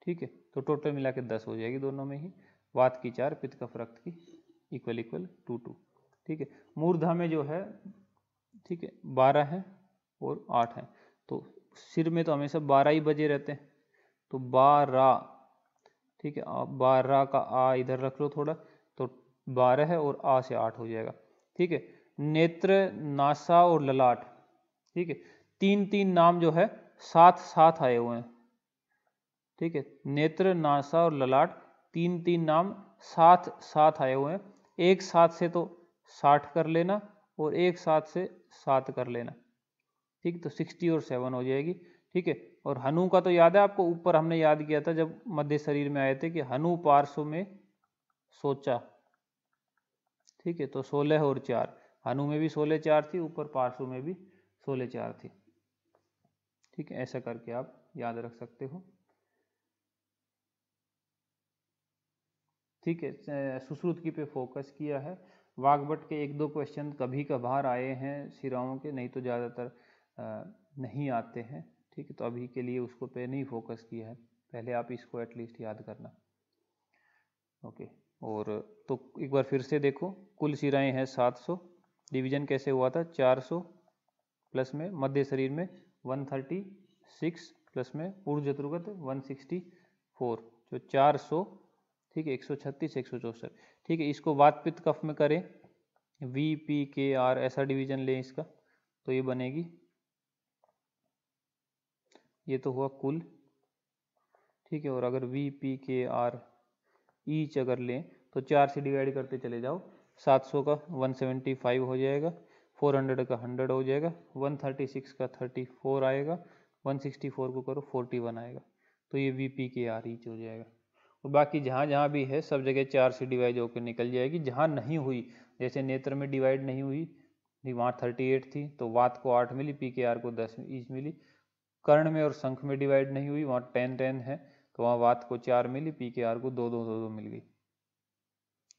ठीक है, तो टोटल मिला के 10 हो जाएगी दोनों में ही, वात की 4, पित्त कफ रक्त की इक्वल इक्वल 2 2। ठीक है। मूर्धा में जो है, ठीक है, 12 है और 8 है, तो सिर में तो हमेशा 12 ही बजे रहते हैं, तो 12, ठीक है। 12 का आ इधर रख लो थोड़ा, तो 12 है और आ से 8 हो जाएगा, ठीक है। नेत्र, नासा और ललाट, ठीक है, तीन तीन नाम जो है साथ साथ आए हुए हैं, ठीक है। नेत्र, नासा और ललाट तीन तीन नाम साथ साथ आए हुए हैं। एक साथ से तो 60 कर लेना और एक साथ से 7 कर लेना, ठीक, तो 60 और 7 हो जाएगी, ठीक है। और हनु का तो याद है आपको, ऊपर हमने याद किया था जब मध्य शरीर में आए थे कि हनु पार्श्व में सोचा, ठीक है, तो 16 और 4, हनु में भी 16 4 थी, ऊपर पार्श्व में भी 16 4 थी, ठीक है। ऐसा करके आप याद रख सकते हो, ठीक है। सुश्रुत की पे फोकस किया है। वाग्भट के एक दो क्वेश्चन कभी कभार आए हैं शिराओं के, नहीं तो ज़्यादातर नहीं आते हैं, ठीक है। तो अभी के लिए उसको पे नहीं फोकस किया है, पहले आप इसको एटलीस्ट याद करना, ओके। और तो एक बार फिर से देखो, कुल शिराएँ हैं 700, डिवीजन कैसे हुआ था, 400 प्लस में मध्य शरीर में 136 प्लस में ऊर्ध्व जत्रुगत 164, जो 400, ठीक है, 136 164, ठीक है। इसको वात पित्त कफ में करें, VPKR ऐसा डिवीजन लें इसका, तो ये बनेगी, ये तो हुआ कुल, ठीक है। और अगर VPKR ईच अगर लें तो 4 से डिवाइड करते चले जाओ, 700 का 175 हो जाएगा, 400 का 100 हो जाएगा, 136 का 34 आएगा, 164 को करो 41 आएगा, तो ये VPKR ईच हो जाएगा। और बाकी जहाँ जहाँ भी है सब जगह 4 से डिवाइड होकर निकल जाएगी। जहाँ नहीं हुई, जैसे नेत्र में डिवाइड नहीं हुई, वहाँ 38 थी तो वात को 8 मिली, PKR को 10 ईच मिली। कर्ण में और शंख में डिवाइड नहीं हुई, वहाँ 10 है, तो वहाँ वात को 4 मिली, PKR को 2 2 2 2 मिल गई।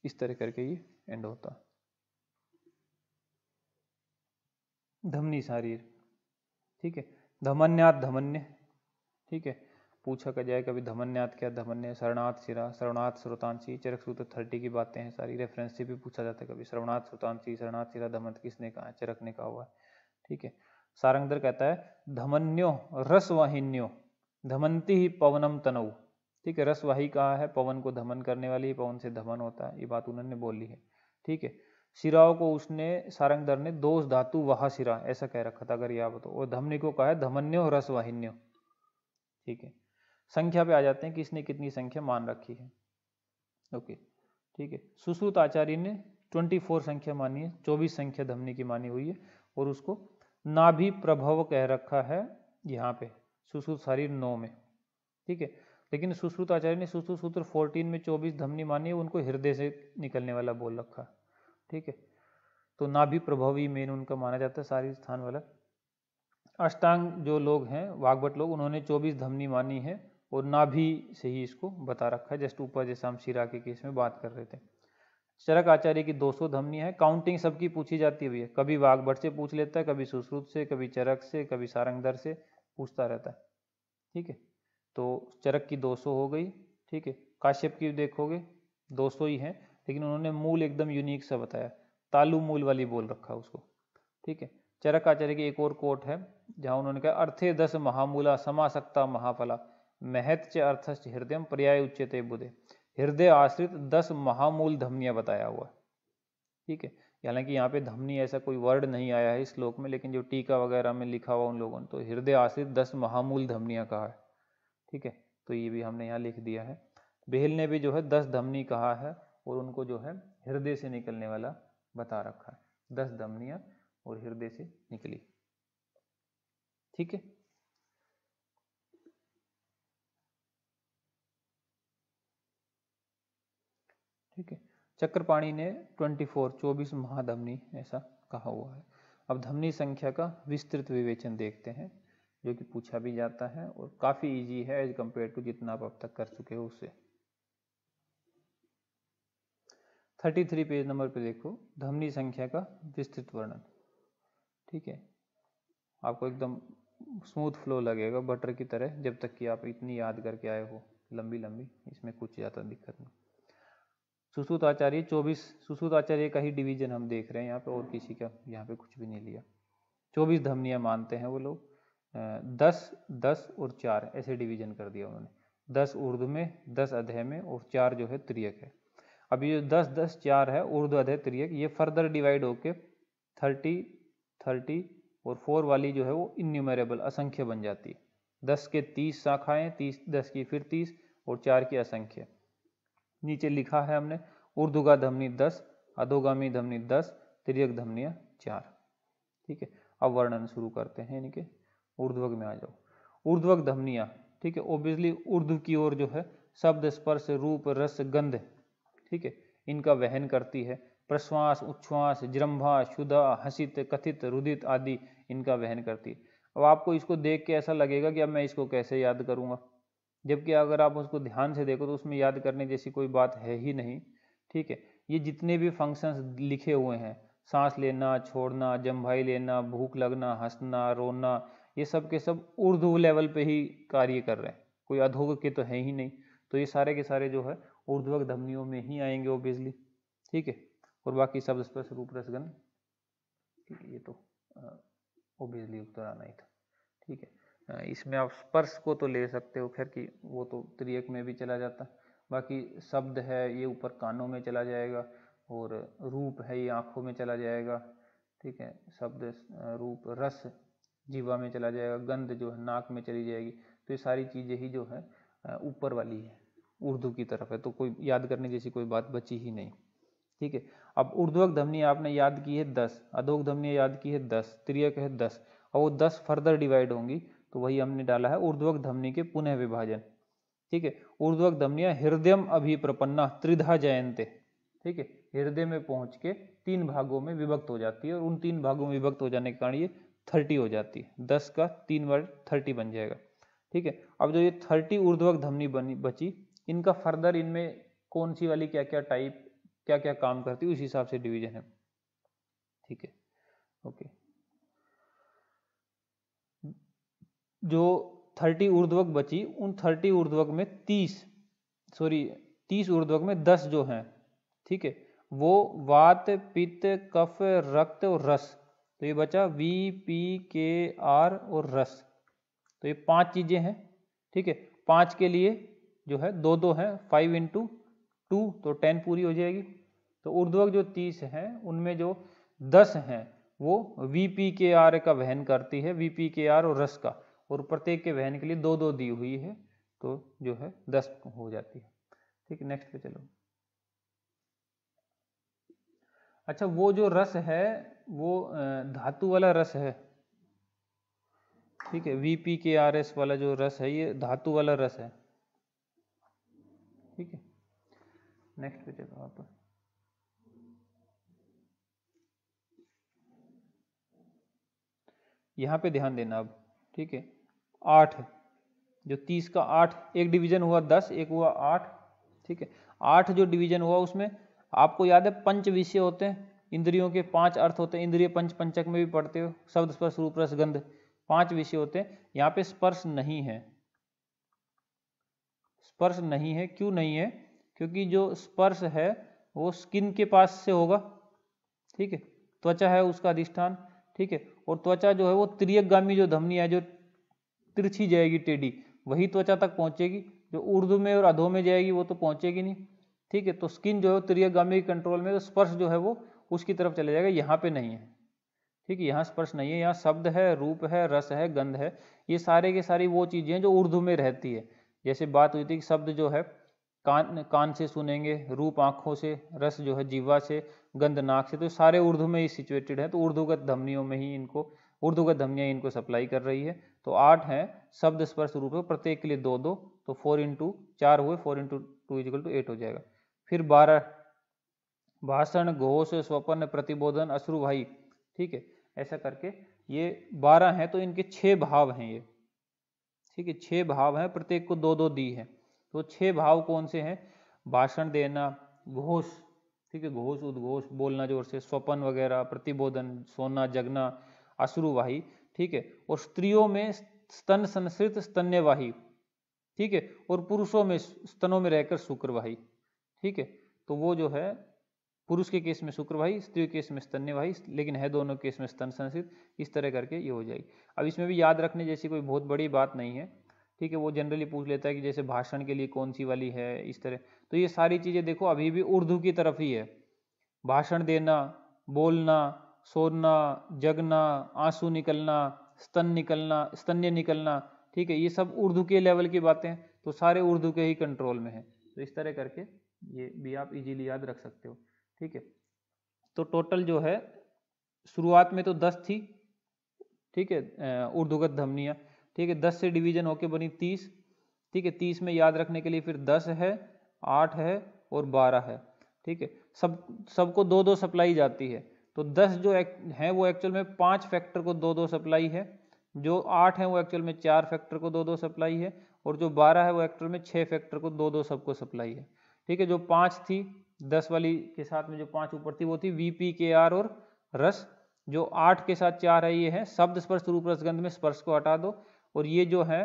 इस तरह करके ये एंड होता। धमनी शारीर, ठीक है, धमन्यात धमन्य, ठीक है, पूछा कर जाए कभी धमन्यात क्या, धमन्य, शरणार्थ शिरा, शरणार्थ श्रोतांशी, चरक सूत्र 30 की बातें हैं सारी, रेफरेंस से भी पूछा जाता है कभी, श्रवणार्थ श्रोतांशी, शरणार्थ शिरा, धमंत किसने कहा है, चरक ने कहा हुआ है, ठीक है। सारंगधर कहता है धमन्यो रसवाहिन्यो धमंती ही पवनम तनऊ, ठीक है, रसवाही कहा है, पवन को धमन करने वाली, पवन से धमन होता है, ये बात उन्होंने बोली है, ठीक है। शिराओं को उसने सारंगधर ने दोष धातु वहा शिरा ऐसा कह रखा था, अगर याद हो तो, और धमनी को कहा है धमन्यो रसवाहिन्यो, ठीक है। संख्या पे आ जाते हैं कि इसने कितनी संख्या मान रखी है, ओके, ठीक है। सुश्रुत आचार्य ने 24 संख्या मानी है, 24 संख्या धमनी की मानी हुई है, और उसको नाभि प्रभव कह रखा है यहाँ पे सुश्रुत शरीर 9 में, ठीक है। लेकिन सुश्रुत आचार्य ने सुश्रुत सूत्र 14 में 24 धमनी मानी है, उनको हृदय से निकलने वाला बोल रखा, ठीक है। तो नाभि प्रभवी मेन उनका माना जाता है शारीर स्थान वाला। अष्टांग जो लोग हैं वाग्भट लोग, उन्होंने 24 धमनी मानी है और नाभि से ही इसको बता रखा है, जस्ट ऊपर जैसा हम शिरा के केस में बात कर रहे थे। चरक आचार्य की 200 धमनी है, काउंटिंग सबकी पूछी जाती है, कभी वाग्भट से पूछ लेता है, कभी सुश्रुत से, कभी चरक से, कभी सारंगधर से पूछता रहता है, ठीक है। तो चरक की 200 हो गई, ठीक है। काश्यप की देखोगे 200 ही है, लेकिन उन्होंने मूल एकदम यूनिक सा बताया, तालु मूल वाली बोल रखा उसको, ठीक है। चरक आचार्य की एक और कोट है जहां उन्होंने कहा अर्थे 10 महामूला समासक्ता महाफला महत च अर्थश्च हृदय पर्याय उच्यते बुधे, हृदय आश्रित 10 महामूल धमनियां बताया हुआ, ठीक है। हालांकि यहाँ पे धमनी ऐसा कोई वर्ड नहीं आया है इस श्लोक में, लेकिन जो टीका वगैरह में लिखा हुआ उन लोगों ने तो हृदय आश्रित 10 महामूल धमनियां कहा है, ठीक है। तो ये भी हमने यहाँ लिख दिया है। बेहल ने भी जो है 10 धमनी कहा है और उनको जो है हृदय से निकलने वाला बता रखा है, 10 धमनियां और हृदय से निकली, ठीक है। ठीक है, चक्रपाणी ने 24 महाधमनी ऐसा कहा हुआ है। अब धमनी संख्या का विस्तृत विवेचन देखते हैं, जो कि पूछा भी जाता है और काफी इजी है एज कंपेयर टू जितना आप अब तक कर चुके हो उससे। 33 पेज नंबर पे देखो, धमनी संख्या का विस्तृत वर्णन, ठीक है। आपको एकदम स्मूथ फ्लो लगेगा बटर की तरह, जब तक कि आप इतनी याद करके आए हो लंबी लंबी, इसमें कुछ ज़्यादा दिक्कत नहीं। सुश्रुत आचार्य 24, सुश्रुत आचार्य का ही डिवीजन हम देख रहे हैं यहाँ पे, और किसी का यहाँ पे कुछ भी नहीं लिया। 24 धमनियाँ मानते हैं वो लोग। 10, 10 और 4 ऐसे डिवीजन कर दिया उन्होंने, 10 ऊर्ध्व में, 10 अधः में और 4 जो है त्रियक है। अब ये 10, 10, 4 है ऊर्ध्व अधः त्रियक, ये फर्दर डिवाइड होके 30, 30 और 4 वाली जो है वो इन्यूमरेबल असंख्य बन जाती है। 10 के 30 शाखाएं, 30, 10 की फिर 30 और 4 की असंख्य। नीचे लिखा है हमने ऊर्ध्वगा धमनी 10, अधोगामी धमनी 10, त्रियक धमनियां 4। ठीक है, अब वर्णन शुरू करते हैं इनके। ऊर्ध्वक में आ जाओ। ऊर्ध्वक धमनियां, ठीक है, ओब्वियसली ऊर्ध्व की ओर जो है शब्द, स्पर्श, रूप, रस, गंध, ठीक है, इनका वहन करती है। प्रश्वास, उच्छ्वास, जृंभा, क्षुधा, हसित, कथित, रुदित आदि इनका वहन करती है। अब आपको इसको देख के ऐसा लगेगा कि अब मैं इसको कैसे याद करूंगा, जबकि अगर आप उसको ध्यान से देखो तो उसमें याद करने जैसी कोई बात है ही नहीं। ठीक है, ये जितने भी फंक्शंस लिखे हुए हैं, सांस लेना, छोड़ना, जम्भाई लेना, भूख लगना, हंसना, रोना, ये सब के सब ऊर्ध्व लेवल पे ही कार्य कर रहे हैं, कोई अधोग के तो है ही नहीं। तो ये सारे के सारे जो है ऊर्ध्वक धमनियों में ही आएंगे ओब्वियसली। ठीक है, और बाकी शब्द, स्पर्श, रूप, रस, गंध, ठीक है, ये तो ओब्वियसली उत्तर आना ही था। ठीक है, इसमें आप स्पर्श को तो ले सकते हो, खैर कि वो तो त्रियक में भी चला जाता। बाकी शब्द है ये ऊपर कानों में चला जाएगा, और रूप है ये आँखों में चला जाएगा। ठीक है, शब्द, रूप, रस जीवा में चला जाएगा, गंध जो है नाक में चली जाएगी। तो ये सारी चीज़ें ही जो है ऊपर वाली है, उर्दू की तरफ है, तो कोई याद करने जैसी कोई बात बची ही नहीं। ठीक है, अब ऊर्ध्वक धमनी आपने याद की है 10, अधोक धमनी याद की है 10, त्रियक है 10, और वो 10 फर्दर डिवाइड होंगी, तो वही हमने डाला है ऊर्ध्वक धमनी के पुनः विभाजन। ठीक है, ऊर्ध्वक धमनियां हृदयम अभिप्रपन्ना त्रिधा जयंते। ठीक है, हृदय में पहुंच के 3 भागों में विभक्त हो जाती है, और उन 3 भागों में विभक्त हो जाने के कारण ये 30 हो जाती है। 10 का 3 वर्ड 30 बन जाएगा। ठीक है, अब जो ये 30 ऊर्ध्वक धमनी बची, इनका फर्दर इनमें कौन सी वाली क्या क्या टाइप, क्या क्या काम करती है, उस हिसाब से डिवीजन है। ठीक है, ओके, जो 30 ऊर्ध्वक बची, उन 30 ऊर्ध्वक में 30 ऊर्ध्वक में 10 जो हैं, ठीक है, वो वात, पित्त, कफ, रक्त और रस। तो ये बचा वी, पी, के, आर और रस। तो ये 5 चीजें हैं। ठीक है, 5 के लिए जो है 2-2 है, 5 × 2 तो 10 पूरी हो जाएगी। तो ऊर्ध्वक जो 30 हैं उनमें जो 10 हैं वो VPKR का वहन करती है, VPKR और रस का, और प्रत्येक के वहन के लिए 2-2 दी हुई है, तो जो है 10 हो जाती है। ठीक है, नेक्स्ट पे चलो। अच्छा, वो जो रस है वो धातु वाला रस है। ठीक है, VPKRS वाला जो रस है ये धातु वाला रस है। ठीक है, नेक्स्ट पे चलो आप। यहाँ पे ध्यान देना अब। ठीक है, 8 जो 30 का 8, एक डिवीजन हुआ 10, एक हुआ 8। ठीक है, 8 जो डिवीजन हुआ उसमें आपको याद है पंच विषय होते हैं, इंद्रियों के 5 अर्थ होते हैं, इंद्रिय पंच, पंचक में भी पढ़ते हो, शब्द, स्पर्श, रूप, रस, गंध, 5 विषय होते हैं। यहाँ पे स्पर्श नहीं है, स्पर्श नहीं है। क्यों नहीं है? क्योंकि जो स्पर्श है वो स्किन के पास से होगा। ठीक है, त्वचा है उसका अधिष्ठान। ठीक है, और त्वचा जो है वो त्रियकगामी जो धमनी है, जो तिरछी जाएगी, टेढ़ी, वही त्वचा तक पहुंचेगी। जो ऊर्ध्व में और अधो में जाएगी वो तो पहुंचेगी नहीं। ठीक है, तो स्किन जो है त्रियकगामी कंट्रोल में, तो स्पर्श जो है वो उसकी तरफ चले जाएगा, यहाँ पे नहीं है। ठीक है, यहाँ स्पर्श नहीं है, यहाँ शब्द है, रूप है, रस है, गंध है, ये सारे के सारी वो चीजें हैं जो ऊर्ध्व में रहती है। जैसे बात हुई थी कि शब्द जो है कान से सुनेंगे, रूप आंखों से, रस जो है जीवा से, गंध नाक से, तो सारे ऊर्ध्व में ही सिचुएटेड है। तो ऊर्ध्वगत धमनियों में ही इनको, ऊर्ध्वगत धमनियां इनको सप्लाई कर रही है। तो 8 है शब्द, स्पर्श, रूप, प्रत्येक के लिए 2-2, तो 4 × 4 हुए, 4 × 2 = 8 हो जाएगा। फिर 12 भाषण, घोष, स्वपन, प्रतिबोधन, अश्रुवाही। ठीक है, ऐसा करके ये 12 हैं, तो इनके 6 भाव हैं ये। ठीक है, 6 भाव हैं, प्रत्येक को 2-2 दी है। तो 6 भाव कौन से हैं? भाषण देना, घोष, ठीक है, घोष, उद्घोष, बोलना जोर से, स्वपन वगैरह, प्रतिबोधन, सोना, जगना, अश्रुवाही। ठीक है, और स्त्रियों में स्तन संसृत स्तन्यवाही। ठीक है, और पुरुषों में स्तनों में रहकर शुक्रवाही। ठीक है, तो वो जो है पुरुष के केस में शुक्रवाही, स्त्री के केस में स्तन्यवाही, लेकिन है दोनों केस में स्तन संसित, इस तरह करके ये हो जाएगी। अब इसमें भी याद रखने जैसी कोई बहुत बड़ी बात नहीं है, ठीक है। वो जनरली पूछ लेता है कि जैसे भाषण के लिए कौन सी वाली है, इस तरह। तो ये सारी चीजें देखो अभी भी उर्दू की तरफ ही है। भाषण देना, बोलना, सोना, जगना, आंसू निकलना, स्तन निकलना, स्तन्य निकलना, ठीक है, ये सब उर्दू के लेवल की बातें, तो सारे उर्दू के ही कंट्रोल में है। तो इस तरह करके ये भी आप इजीली याद रख सकते हो, ठीक है। तो टोटल जो है शुरुआत में तो 10 थी, ठीक है, उर्दूगत ध्वनियाँ, ठीक है। 10 से डिवीजन होके बनी 30, ठीक है। 30 में याद रखने के लिए फिर 10 है, 8 है और 12 है, ठीक है। सबको 2-2 सप्लाई जाती है। तो 10 जो है वो एक्चुअल में 5 फैक्टर को 2-2 सप्लाई है, जो 8 है वो एक्चुअल में 4 फैक्टर को 2-2 सप्लाई है, और जो 12 है वो एक्चुअल में 6 फैक्टर को 2-2 सबको सप्लाई है, ठीक है। जो 5 थी 10 वाली के साथ में जो 5 ऊपर थी वो थी VPKR और रस। जो 8 के साथ 4 है ये है शब्द, स्पर्श, रूप, रस, गंध में स्पर्श को हटा दो, और ये जो है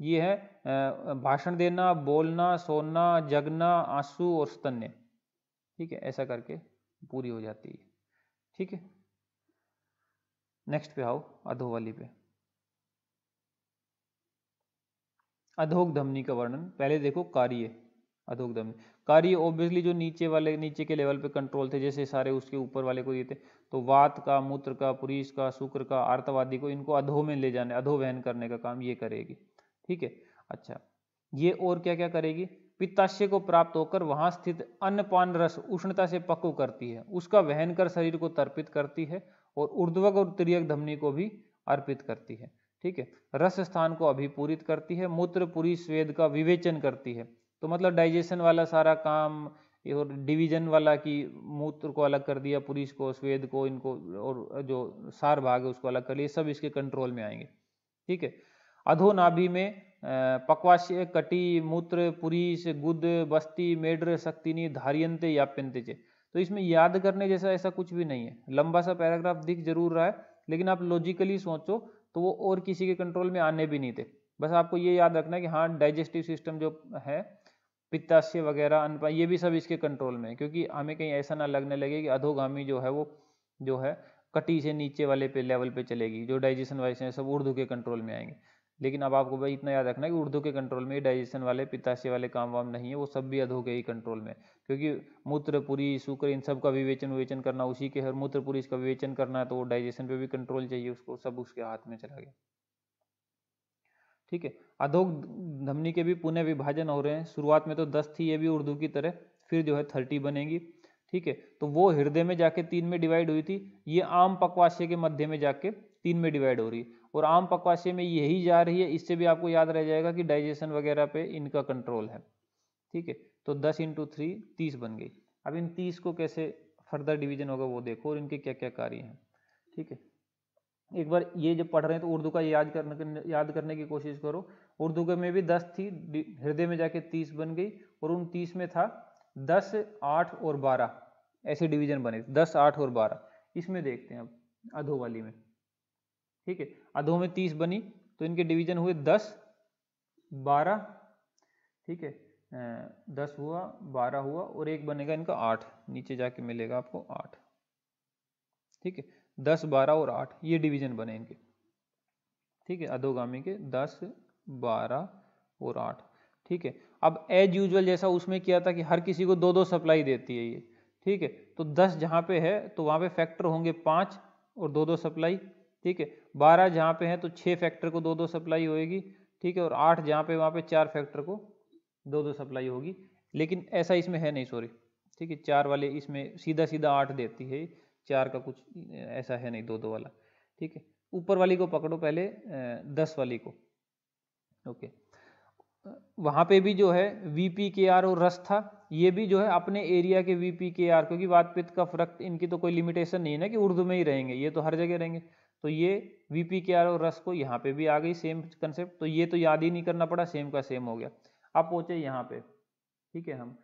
ये है भाषण देना, बोलना, सोना, जगना, आंसू और स्तन्य, ठीक है। ऐसा करके पूरी हो जाती है, ठीक है। नेक्स्ट पे आओ, अधो वाली पे। अधोग ध्वनि का वर्णन पहले देखो। कार्य, अधोग ध्वनि, कार्य ऑब्वियसली जो नीचे के लेवल पे कंट्रोल थे, जैसे सारे उसके ऊपर वाले को दिए थे, तो वात का, मूत्र का, पुरीष का, शुक्र का, आर्तवादी को, इनको अधो में ले जाने, अधो वहन करने का काम ये करेगी, ठीक है। अच्छा, ये और क्या क्या करेगी? पित्ताशय को प्राप्त होकर वहां स्थित अन्नपान रस उष्णता से पक्व करती है, उसका वहन कर शरीर को तर्पित करती है, और ऊर्ध्वक और तिर्यक धमनी को भी अर्पित करती है, ठीक है। रस स्थान को अभिपूरित करती है, मूत्र पुरी स्वेद का विवेचन करती है, तो मतलब डाइजेशन वाला सारा काम, और डिवीजन वाला कि मूत्र को अलग कर दिया, पुरीष को, स्वेद को, इनको, और जो सार भाग है उसको अलग कर लिया, सब इसके कंट्रोल में आएंगे, ठीक है। अधोनाभि में पक्वाशय, कटी, मूत्र, पुरीष, गुद, बस्ती, मेड्र, शक्तिनी, धारियंते, याप्यंते चे। तो इसमें याद करने जैसा ऐसा कुछ भी नहीं है, लंबा सा पैराग्राफ दिख जरूर रहा है, लेकिन आप लॉजिकली सोचो तो वो और किसी के कंट्रोल में आने भी नहीं थे। बस आपको ये याद रखना है कि हाँ, डाइजेस्टिव सिस्टम जो है, पित्ताशय वगैरह, अन्न, ये भी सब इसके कंट्रोल में है, क्योंकि हमें कहीं ऐसा ना लगने लगे कि अधोगामी जो है वो जो है कटी से नीचे वाले पे लेवल पे चलेगी, जो डाइजेशन वाइज है सब उर्दू के कंट्रोल में आएंगे। लेकिन अब आपको भाई इतना याद रखना है कि उर्दू के कंट्रोल में डाइजेशन वाले, पित्ताशय वाले काम वाम नहीं है, वो सब भी अधो के ही कंट्रोल में, क्योंकि मूत्र, पुरी, शुक्र, इन सब का विवेचन करना उसी के है। मूत्र पुरी इसका विवेचन करना है, तो वो डाइजेशन पे भी कंट्रोल चाहिए उसको, सब उसके हाथ में चला गया, ठीक है। अधोग धमनी के भी पुनः विभाजन हो रहे हैं। शुरुआत में तो 10 थी, ये भी उर्दू की तरह, फिर जो है 30 बनेगी, ठीक है। तो वो हृदय में जाके 3 में डिवाइड हुई थी, ये आम पक्वाशय के मध्य में जाके 3 में डिवाइड हो रही है, और आम पक्वाशय में यही जा रही है। इससे भी आपको याद रह जाएगा कि डाइजेशन वगैरह पे इनका कंट्रोल है, ठीक है। तो 10 × 3 30 बन गई। अब इन 30 को कैसे फर्दर डिवीजन होगा वो देखो, और इनके क्या क्या कार्य हैं, ठीक है। एक बार ये जब पढ़ रहे हैं तो उर्दू का याद करने की कोशिश करो। उर्दू के में भी 10 थी, हृदय में जाके 30 बन गई, और उन 30 में था 10, 8 और 12, ऐसे डिवीजन बने, 10, 8 और 12। इसमें देखते हैं अब अधो वाली में, ठीक है। अधो में 30 बनी, तो इनके डिवीजन हुए 10, 12, ठीक है। 10 हुआ, 12 हुआ, और एक बनेगा इनका 8, नीचे जाके मिलेगा आपको 8, ठीक है। 10, 12 और 8 ये डिवीजन बने इनके, ठीक है, अधोगामी के 10, 12 और 8, ठीक है। अब एज यूजुअल जैसा उसमें किया था कि हर किसी को 2-2 सप्लाई देती है ये, ठीक है। तो 10 जहाँ पे है तो वहाँ पे फैक्टर होंगे 5 और 2-2 सप्लाई, ठीक है। 12 जहाँ पे है तो 6 फैक्टर को 2-2 सप्लाई होएगी, ठीक है। और 8 जहाँ पे वहाँ पे 4 फैक्टर को 2-2 सप्लाई होगी, लेकिन ऐसा इसमें है नहीं, सॉरी, ठीक है। 4 वाले इसमें सीधा सीधा 8 देती है, 4 का कुछ ऐसा है नहीं 2-2 वाला, ठीक है। ऊपर वाली को पकड़ो पहले, 10 वाली को, ओके। वहाँ पे भी जो है VPKR और रस था, ये भी जो है अपने एरिया के VPKR, क्योंकि वात पित्त का फर्क, इनकी तो कोई लिमिटेशन नहीं है ना कि उर्दू में ही रहेंगे, ये तो हर जगह रहेंगे। तो ये VPKR और रस को यहाँ पे भी आ गई सेम कंसेप्ट, तो ये तो याद ही नहीं करना पड़ा, सेम का सेम हो गया। अब पहुंचे यहाँ पे, ठीक है, हम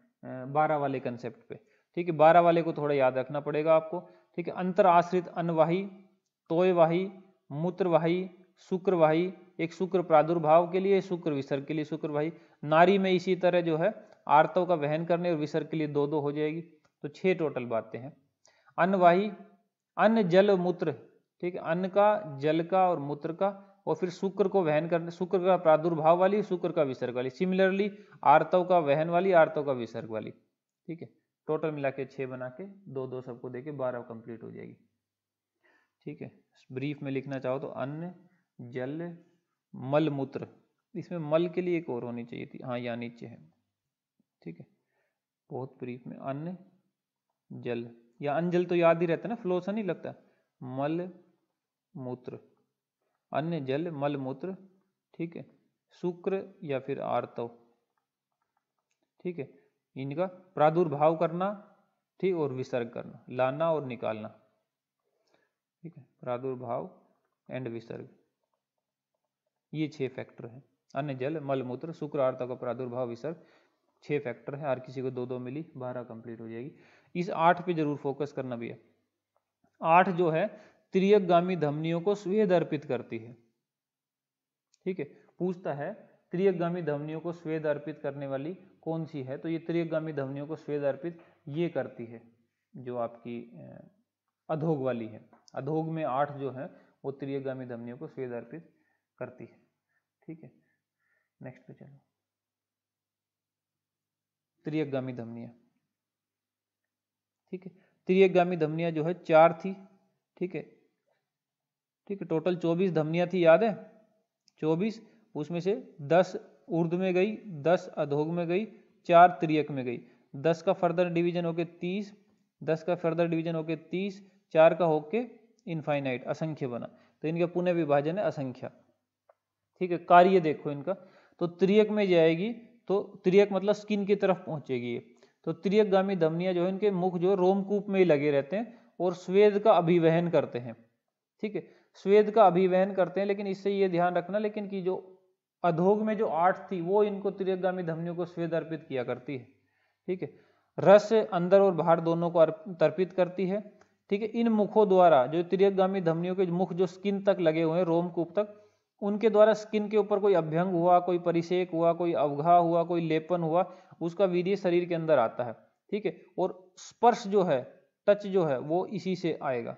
12 वाले कंसेप्ट पे, ठीक है। 12 वाले को थोड़ा याद रखना पड़ेगा आपको, ठीक है। अंतर आश्रित अन्नवाही, तोयवाही, मूत्रवाही, शुक्रवाही, एक शुक्र प्रादुर्भाव के लिए, शुक्र विसर्ग के लिए शुक्रवाही। नारी में इसी तरह जो है आर्तव का वहन करने और विसर्ग के लिए 2-2 हो जाएगी, तो 6 टोटल बातें हैं। अन्नवाही, अन्न जल मूत्र, ठीक है, अन्न का, जल का और मूत्र का, और फिर शुक्र को वहन करने, शुक्र का प्रादुर्भाव वाली, शुक्र का विसर्ग वाली, सिमिलरली आर्तव का वहन वाली, आर्तव का विसर्ग वाली, ठीक है। टोटल मिला के 6 बना के 2-2 सबको देके 12 कंप्लीट हो जाएगी, ठीक है। ब्रीफ में लिखना चाहो तो अन्न जल मल मूत्र, इसमें मल के लिए एक और होनी चाहिए थी, हाँ यहाँ नीचे है, ठीक है। बहुत ब्रीफ में अन्न जल या अंजल तो याद ही रहता है ना, फ्लो सा नहीं लगता, मल मूत्र, अन्न जल मल मूत्र, ठीक है, शुक्र या फिर आर्तव, ठीक है, इनका प्रादुर्भाव करना, ठीक, और विसर्ग करना, लाना और निकालना, ठीक है, प्रादुर्भाव एंड विसर्ग, ये 6 फैक्टर है। अन्न जल मल मूत्र शुक्र आर्तव का प्रादुर्भाव विसर्ग 6 फैक्टर है, हर किसी को 2-2 मिली, 12 कंप्लीट हो जाएगी। इस 8 पे जरूर फोकस करना भी है। 8 जो है त्रियकगामी धमनियों को स्वेद अर्पित करती है, ठीक है। पूछता है त्रियकगामी धमनियों को स्वेद अर्पित करने वाली कौन सी है, तो ये त्रियकगामी धमनियों को स्वेद अर्पित ये करती है जो आपकी अधोग वाली है। अधोग में 8 जो है वो त्रियकगामी धमनियों को स्वेद अर्पित करती है, ठीक है। नेक्स्ट पे चलो, त्रियकगामी धमनियां, ठीक है। त्रियकगामी धमनियां जो है 4 थी, ठीक है, ठीक है। टोटल 24 धमनियां थी, याद है 24, उसमें से 10 ऊर्ध्व में गई, 10 अधोग में गई, 4 त्रियक में गई, 10 का फर्दर डिवीजन होके 30, 10 का फर्दर डिवीजन होके 30, 4 का होके इनफाइनाइट असंख्य बना, तो इनका पुनः विभाजन है असंख्या, ठीक है। कार्य देखो इनका, तो त्रियक में जाएगी तो त्रियक मतलब स्किन की तरफ पहुंचेगी ये, तो त्रियकगामी धमनियां जो है इनके मुख जो रोमकूप में ही लगे रहते हैं और स्वेद का अभिवहन करते हैं, ठीक है, स्वेद का अभिवहन करते हैं। लेकिन इससे ये ध्यान रखना लेकिन कि जो अधोग में जो 8 थी वो इनको त्रियकगामी धमनियों को स्वेद अर्पित किया करती है, ठीक है। रस अंदर और बाहर दोनों को तर्पित करती है, ठीक है। इन मुखों द्वारा जो त्रियकगामी धमनियों के मुख जो स्किन तक लगे हुए हैं रोमकूप तक, उनके द्वारा स्किन के ऊपर कोई अभ्यंग हुआ, कोई परिषेक हुआ, कोई अवघा हुआ, कोई लेपन हुआ, उसका वीर्य शरीर के अंदर आता है, ठीक है। और स्पर्श जो है, टच जो है वो इसी से आएगा,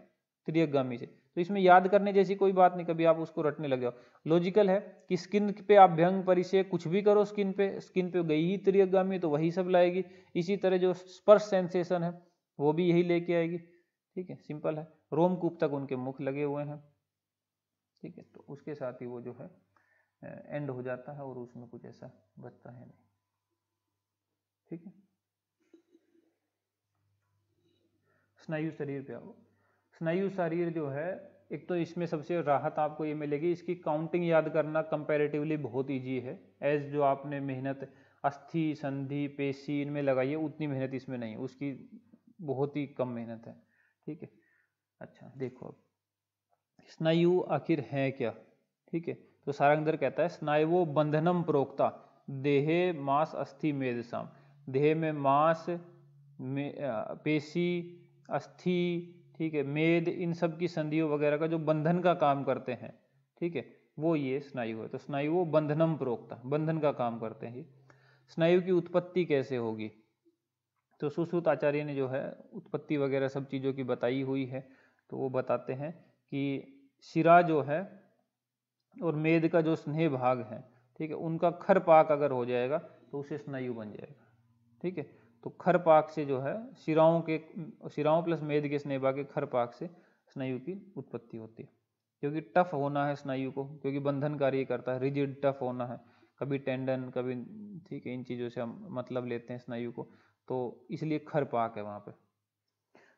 त्रियकगामी से। तो इसमें याद करने जैसी कोई बात नहीं, कभी आप उसको रटने लग जाओ। लॉजिकल है कि स्किन पे आप अभ्यंग परिषेक कुछ भी करो, स्किन पे गई ही त्रियकगामी तो वही सब लाएगी। इसी तरह जो स्पर्श सेंसेशन है वो भी यही लेके आएगी, ठीक है, सिंपल है। रोमकूप तक उनके मुख लगे हुए हैं, ठीक है, तो उसके साथ ही वो जो है एंड हो जाता है और उसमें कुछ ऐसा बचता है नहीं, ठीक है। स्नायु शरीर पे आओ। स्नायु शरीर जो है, एक तो इसमें सबसे राहत आपको ये मिलेगी, इसकी काउंटिंग याद करना कंपैरेटिवली बहुत ईजी है। एज जो आपने मेहनत अस्थि संधि पेशी इनमें लगाई है उतनी मेहनत इसमें नहीं, उसकी बहुत ही कम मेहनत है, ठीक है। अच्छा देखो अब स्नायु आखिर है क्या, ठीक है। तो सारंगधर कहता है स्नायुओ बंधनम प्रोक्ता देहे मांस अस्थि मेदसाम, देह में मांस में पेशी अस्थि, ठीक है, मेद, इन सब की संधियों वगैरह का जो बंधन का काम करते हैं, ठीक है, वो ये स्नायु है। तो स्नायुओ बंधनम प्रोक्ता, बंधन का काम करते हैं। स्नायु की उत्पत्ति कैसे होगी, तो सुश्रुत आचार्य ने जो है उत्पत्ति वगैरह सब चीज़ों की बताई हुई है। तो वो बताते हैं कि शिरा जो है और मेद का जो स्नेह भाग है, ठीक है, उनका खरपाक अगर हो जाएगा तो उसे स्नायु बन जाएगा, ठीक है। तो खरपाक से जो है शिराओं प्लस मेद के स्नेह भाग के खरपाक से स्नायु की उत्पत्ति होती है। क्योंकि टफ होना है स्नायु को, क्योंकि बंधन कार्य करता है, रिजिड टफ होना है, कभी टेंडन कभी, ठीक है, इन चीज़ों से हम मतलब लेते हैं स्नायु को, तो इसलिए खरपाक है वहाँ पे।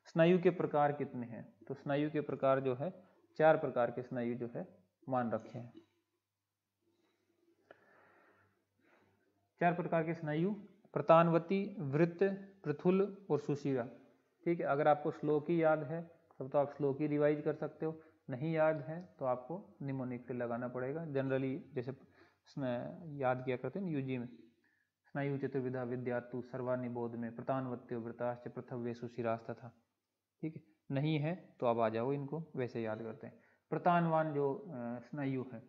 स्नायु के प्रकार कितने हैं, तो स्नायु के प्रकार जो है 4 प्रकार के स्नायु जो है मान रखे हैं। 4 प्रकार के स्नायु प्रतानवती, वृत्त, पृथुल और सुशिरा, ठीक है। अगर आपको श्लोक ही याद है तब तो आप श्लोक ही रिवाइज कर सकते हो, नहीं याद है तो आपको निमोनिक पे लगाना पड़ेगा। जनरली जैसे याद किया करते हैं यूजी में, स्नायु चतुर्विधा विद्यातु सर्वानिबोध में प्रतानवत्यो वृताश्च पृथव्य सुशिरास्त था, ठीक है। नहीं है तो अब आ जाओ, इनको वैसे याद करते हैं। प्रतानवान जो स्नायु है,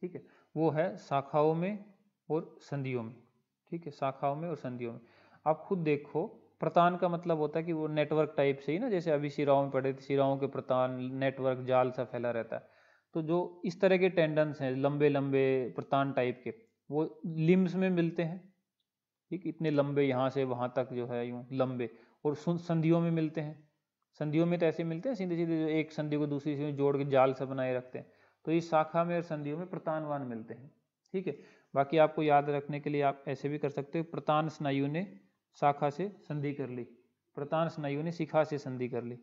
ठीक है, वो है शाखाओं में और संधियों में, ठीक है, शाखाओं में और संधियों में। आप खुद देखो, प्रतान का मतलब होता है कि वो नेटवर्क टाइप से ही ना, जैसे अभी शिराओं में पढ़े थे, शिराओं के प्रतान नेटवर्क जाल सा फैला रहता है। तो जो इस तरह के टेंडन्स हैं लंबे लंबे प्रतान टाइप के, वो लिम्स में मिलते हैं, ठीक, इतने लंबे यहाँ से वहाँ तक जो है यूँ लंबे, और संधियों में मिलते हैं। संधियों में तो ऐसे मिलते हैं सीधे सीधे, जो एक संधि को दूसरी से जोड़ के जाल सा बनाए रखते हैं। तो इस शाखा में और संधियों में प्रतानवान मिलते हैं, ठीक है। बाकी आपको याद रखने के लिए आप ऐसे भी कर सकते हो, प्रतान स्नायु ने शाखा से संधि कर ली, प्रतान स्नायु ने शिखा से संधि कर ली,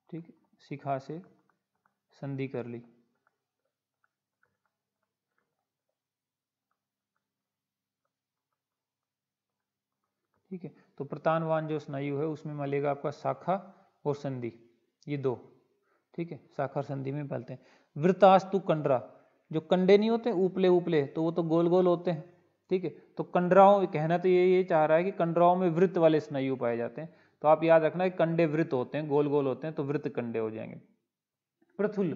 ठीक है, शिखा से संधि कर ली। ठीक है, तो प्रतानवान जो स्नायु है उसमें मिलेगा आपका शाखा और संधि, ये दो, ठीक है, शाखा और संधि में मिलते हैं। वृत्तास्तु कंडरा, जो कंडे नहीं होते ऊपले ऊपले, तो वो तो गोल गोल होते हैं, ठीक है। तो कंडराओं, कहना तो ये चाह रहा है कि कंडराओं में वृत्त वाले स्नायु पाए जाते हैं। तो आप याद रखना कि कंडे वृत्त होते हैं, गोल गोल होते हैं, तो वृत्त कंडे हो जाएंगे। प्रथुल,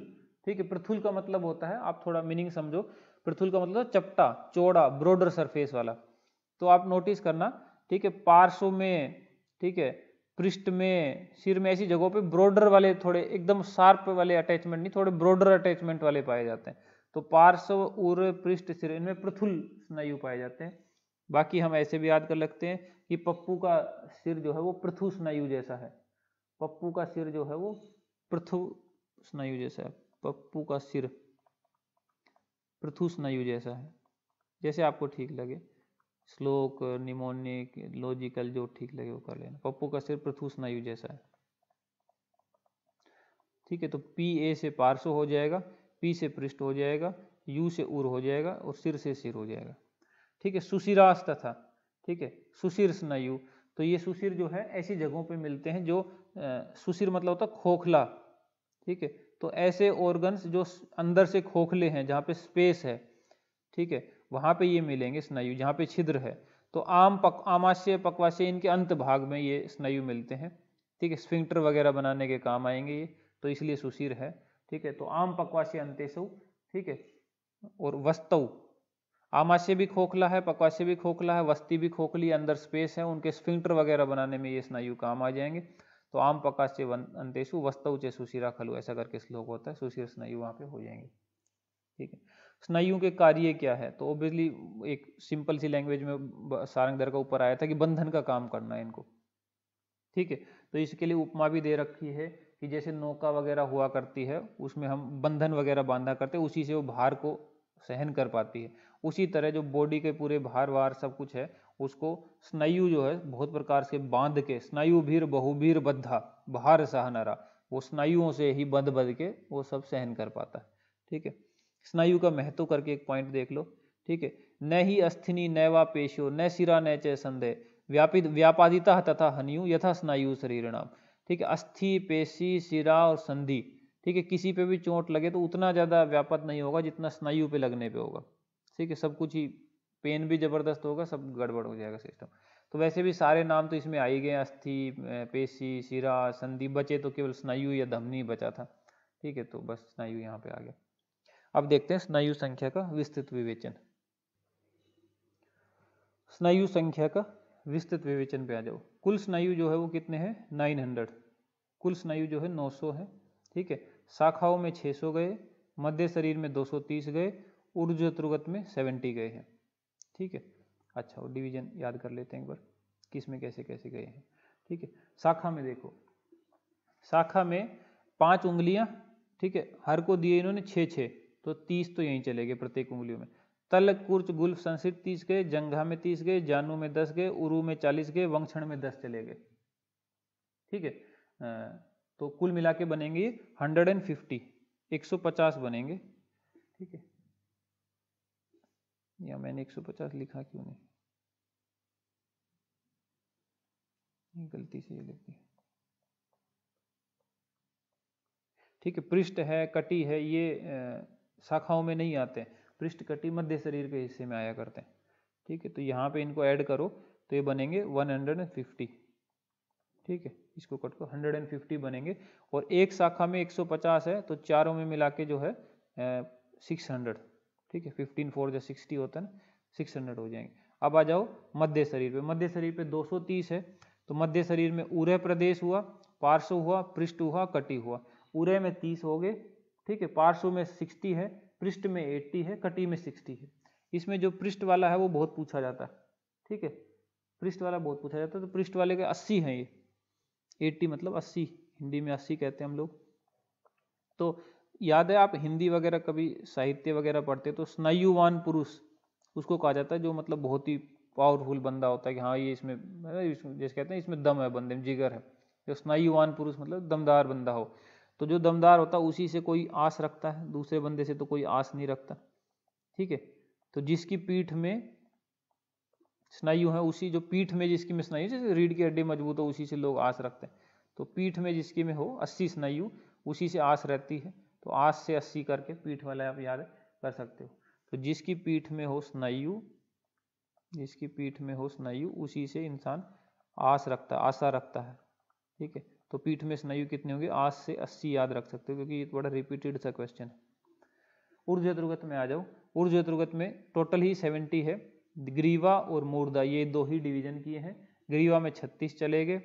ठीक है, प्रथुल का मतलब होता है, आप थोड़ा मीनिंग समझो, प्रथुल का मतलब चपटा, चौड़ा, ब्रॉडर सरफेस वाला। तो आप नोटिस करना, ठीक है, पार्श्व में, ठीक है, पृष्ठ में, सिर में, ऐसी जगहों पे ब्रॉडर वाले, थोड़े एकदम शार्प वाले अटैचमेंट नहीं, थोड़े ब्रॉडर अटैचमेंट वाले पाए जाते हैं। तो पार्श्व, उर, पृष्ठ, सिर, इनमें प्रथुल स्नायु पाए जाते हैं। बाकी हम ऐसे भी याद कर लगते हैं कि पप्पू का सिर जो है वो पृथु स्नायु जैसा है, पप्पू का सिर जो है वो पृथु स्नायु जैसा है, पप्पू का सिर पृथु स्नायु जैसा है, जैसे आपको ठीक लगे, श्लोक, निमोनिक, लॉजिकल, जो ठीक लगे वो कर लेना। पप्पू का सिर पृथु स्नायु जैसा है, ठीक है। तो पी ए से पार्श्व हो जाएगा, पी से पृष्ठ हो जाएगा, यू से उर हो जाएगा, और सिर से सिर हो जाएगा, ठीक है। सुशिरास तथा, ठीक है, सुशिर स्नायु, तो ये सुशिर जो है ऐसी जगहों पे मिलते हैं जो सुशिर मतलब होता है खोखला, ठीक है। तो ऐसे ऑर्गन्स जो अंदर से खोखले हैं, जहाँ पे स्पेस है, ठीक है, वहाँ पे ये मिलेंगे स्नायु, जहाँ पे छिद्र है। तो आमाशय, पक्वाशय, इनके अंत भाग में ये स्नायु मिलते हैं, ठीक है, स्फिंक्टर वगैरह बनाने के काम आएंगे ये, तो इसलिए सुशिर है, ठीक है। तो आम, पक्वाशय, अंतेशु, ठीक है, और वस्तु, आमाशय भी खोखला है, पक्वाशय भी खोखला है, वस्ती भी खोखली, अंदर स्पेस है, उनके स्फिंक्टर वगैरह बनाने में ये स्नायु काम आ जाएंगे। तो आम, पक्वाशय, अंतेशु, वस्तु चे सुशिरा खलु, ऐसा करके श्लोक होता है, सुशिर स्नायु वहाँ पे हो जाएंगे, ठीक है। स्नायु के कार्य क्या है, तो ओबियसली एक सिंपल सी लैंग्वेज में सारंगधर का ऊपर आया था कि बंधन का काम करना है इनको, ठीक है। तो इसके लिए उपमा भी दे रखी है कि जैसे नौका वगैरह हुआ करती है, उसमें हम बंधन वगैरह बांधा करते हैं, उसी से वो भार को सहन कर पाती है। उसी तरह जो बॉडी के पूरे भार वार सब कुछ है, उसको स्नायु जो है बहुत प्रकार से बांध के, स्नायु भीर बहुभीर बद्धा भार सहनरा, वो स्नायुओं से ही बंध बंध के वो सब सहन कर पाता है, ठीक है। स्नायु का महत्व करके एक पॉइंट देख लो, ठीक है। न ही अस्थिनी नैवा पेशो न सिरा न च संदेह व्यापित व्यापादिता तथा हनियु यथा स्नायु शरीरणाम, ठीक है। अस्थि, पेशी, सिरा और संधि, ठीक है, किसी पे भी चोट लगे तो उतना ज़्यादा व्यापक नहीं होगा जितना स्नायु पे लगने पे होगा, ठीक है। सब कुछ ही, पेन भी ज़बरदस्त होगा, सब गड़बड़ हो जाएगा सिस्टम। तो वैसे भी सारे नाम तो इसमें आ ही गए, अस्थि, पेशी, सिरा, संधि, बचे तो केवल स्नायु या धमनी बचा था, ठीक है। तो बस स्नायु यहाँ पे आ गया। अब देखते हैं स्नायु संख्या का विस्तृत विवेचन। स्नायु संख्या का विस्तृत विवेचन पे आ जाओ। कुल स्नायु जो है वो कितने हैं, 900, कुल स्नायु जो है 900 है, ठीक है। शाखाओं में 600 गए, मध्य शरीर में 230 गए, ऊर्ध्व त्रुगत में 70 गए हैं, ठीक है। अच्छा, वो डिवीजन याद कर लेते हैं एक बार, किस में कैसे कैसे गए हैं, ठीक है। शाखा में देखो, शाखा में 5 उंगलियां, ठीक है, हर को दिए इन्होंने 6-6, तो 30 तो यहीं चले गए प्रत्येक उंगलियों में। तल, कुर्च, गुल्फ, संसित 30 गए, जंघा में 30 गए, जानू में 10 गए, उरु में 40 गए, वंक्षण में 10 चले गए, ठीक है। तो कुल मिला के बनेंगे 150, 150 बनेंगे, ठीक है। या मैंने 150 लिखा क्यों नहीं, गलती से ये लिख दिया, ठीक है। पृष्ठ है, कटी है, ये शाखाओं में नहीं आते हैं, पृष्ठ, कटी मध्य शरीर के हिस्से में आया करते हैं, ठीक है। तो यहाँ पे इनको ऐड करो तो ये बनेंगे 150, ठीक है। इसको कट करो 150 बनेंगे, और एक शाखा में 150 है, तो चारों में मिला के जो है 600, ठीक ठीक है, 15 4 जो 60 होता है ना, 600 हो जाएंगे। अब आ जाओ मध्य शरीर पे। मध्य शरीर पे 230 है, तो मध्य शरीर में उरय प्रदेश हुआ, पार्श्व हुआ, पृष्ठ हुआ, कटी हुआ। उरय में 30 हो गए, ठीक है, पार्श्व में 60 है, पृष्ठ में 80 है, कटी में 60 है। इसमें जो पृष्ठ वाला है वो बहुत पूछा जाता है, ठीक है, पृष्ठ वाला बहुत पूछा जाता है, तो पृष्ठ वाले के 80 हैं ये, 80 मतलब 80, हिंदी में 80 कहते हैं हम लोग। तो याद है आप हिंदी वगैरह कभी साहित्य वगैरह पढ़ते तो स्नायुवान पुरुष उसको कहा जाता है, जो मतलब बहुत ही पावरफुल बंदा होता है कि हाँ ये इसमें जैसे कहते हैं इसमें दम है, बंदे में जिगर है। जो स्नायुवान पुरुष मतलब दमदार बंदा हो, तो जो दमदार होता है उसी से कोई आस रखता है, दूसरे बंदे से तो कोई आस नहीं रखता, ठीक है। तो जिसकी पीठ में स्नायु है, उसी जो पीठ में जिसकी में स्नायु, जैसे रीढ़ की हड्डी मजबूत हो उसी से लोग आस रखते हैं, तो पीठ में जिसकी में हो 80 स्नायु उसी से आस रहती है, तो आस से 80 करके पीठ वाला आप याद कर सकते हो। तो जिसकी पीठ में हो स्नायु, जिसकी पीठ में हो स्नायु उसी से इंसान आस रखता है, आशा रखता है, ठीक है। तो पीठ में स्नायु कितने होंगे, आस से 80 याद रख सकते हो, क्योंकि ये बड़ा रिपीटेड सा क्वेश्चन है। ऊर्ध्व त्रुगत में आ जाओ। ऊर्ध्व त्रुगत में टोटल ही 70 है, ग्रीवा और मूर्धा ये दो ही डिवीजन किए हैं। ग्रीवा में 36 चले गए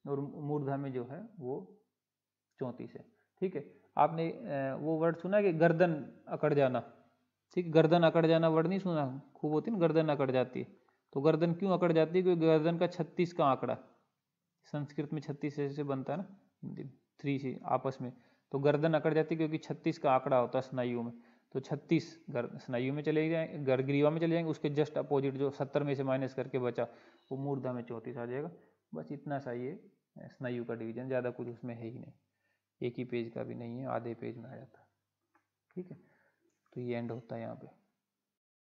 और मूर्धा में जो है वो 34 है, ठीक है। आपने वो वर्ड सुना कि गर्दन अकड़ जाना, ठीक, गर्दन अकड़ जाना वर्ड नहीं सुना, खूब होती है ना गर्दन अकड़ जाती है। तो गर्दन क्यों अकड़ जाती है, क्योंकि गर्दन का 36 का आंकड़ा, संस्कृत में 36 से बनता है ना, हिंदी में 3 से आपस में, तो गर्दन अकड़ जाती है क्योंकि 36 का आंकड़ा होता है स्नायु में। तो 36 स्नायु में चले जाएंगे, ग्रीवा में चले जाएंगे, उसके जस्ट अपोजिट जो 70 में से माइनस करके बचा वो मूर्धा में 34 आ जाएगा। बस इतना सा ये स्नायु का डिवीजन, ज़्यादा कुछ उसमें है ही नहीं, एक ही पेज का भी नहीं है, आधे पेज में आ जाता है, ठीक है। तो ये एंड होता है यहाँ पे।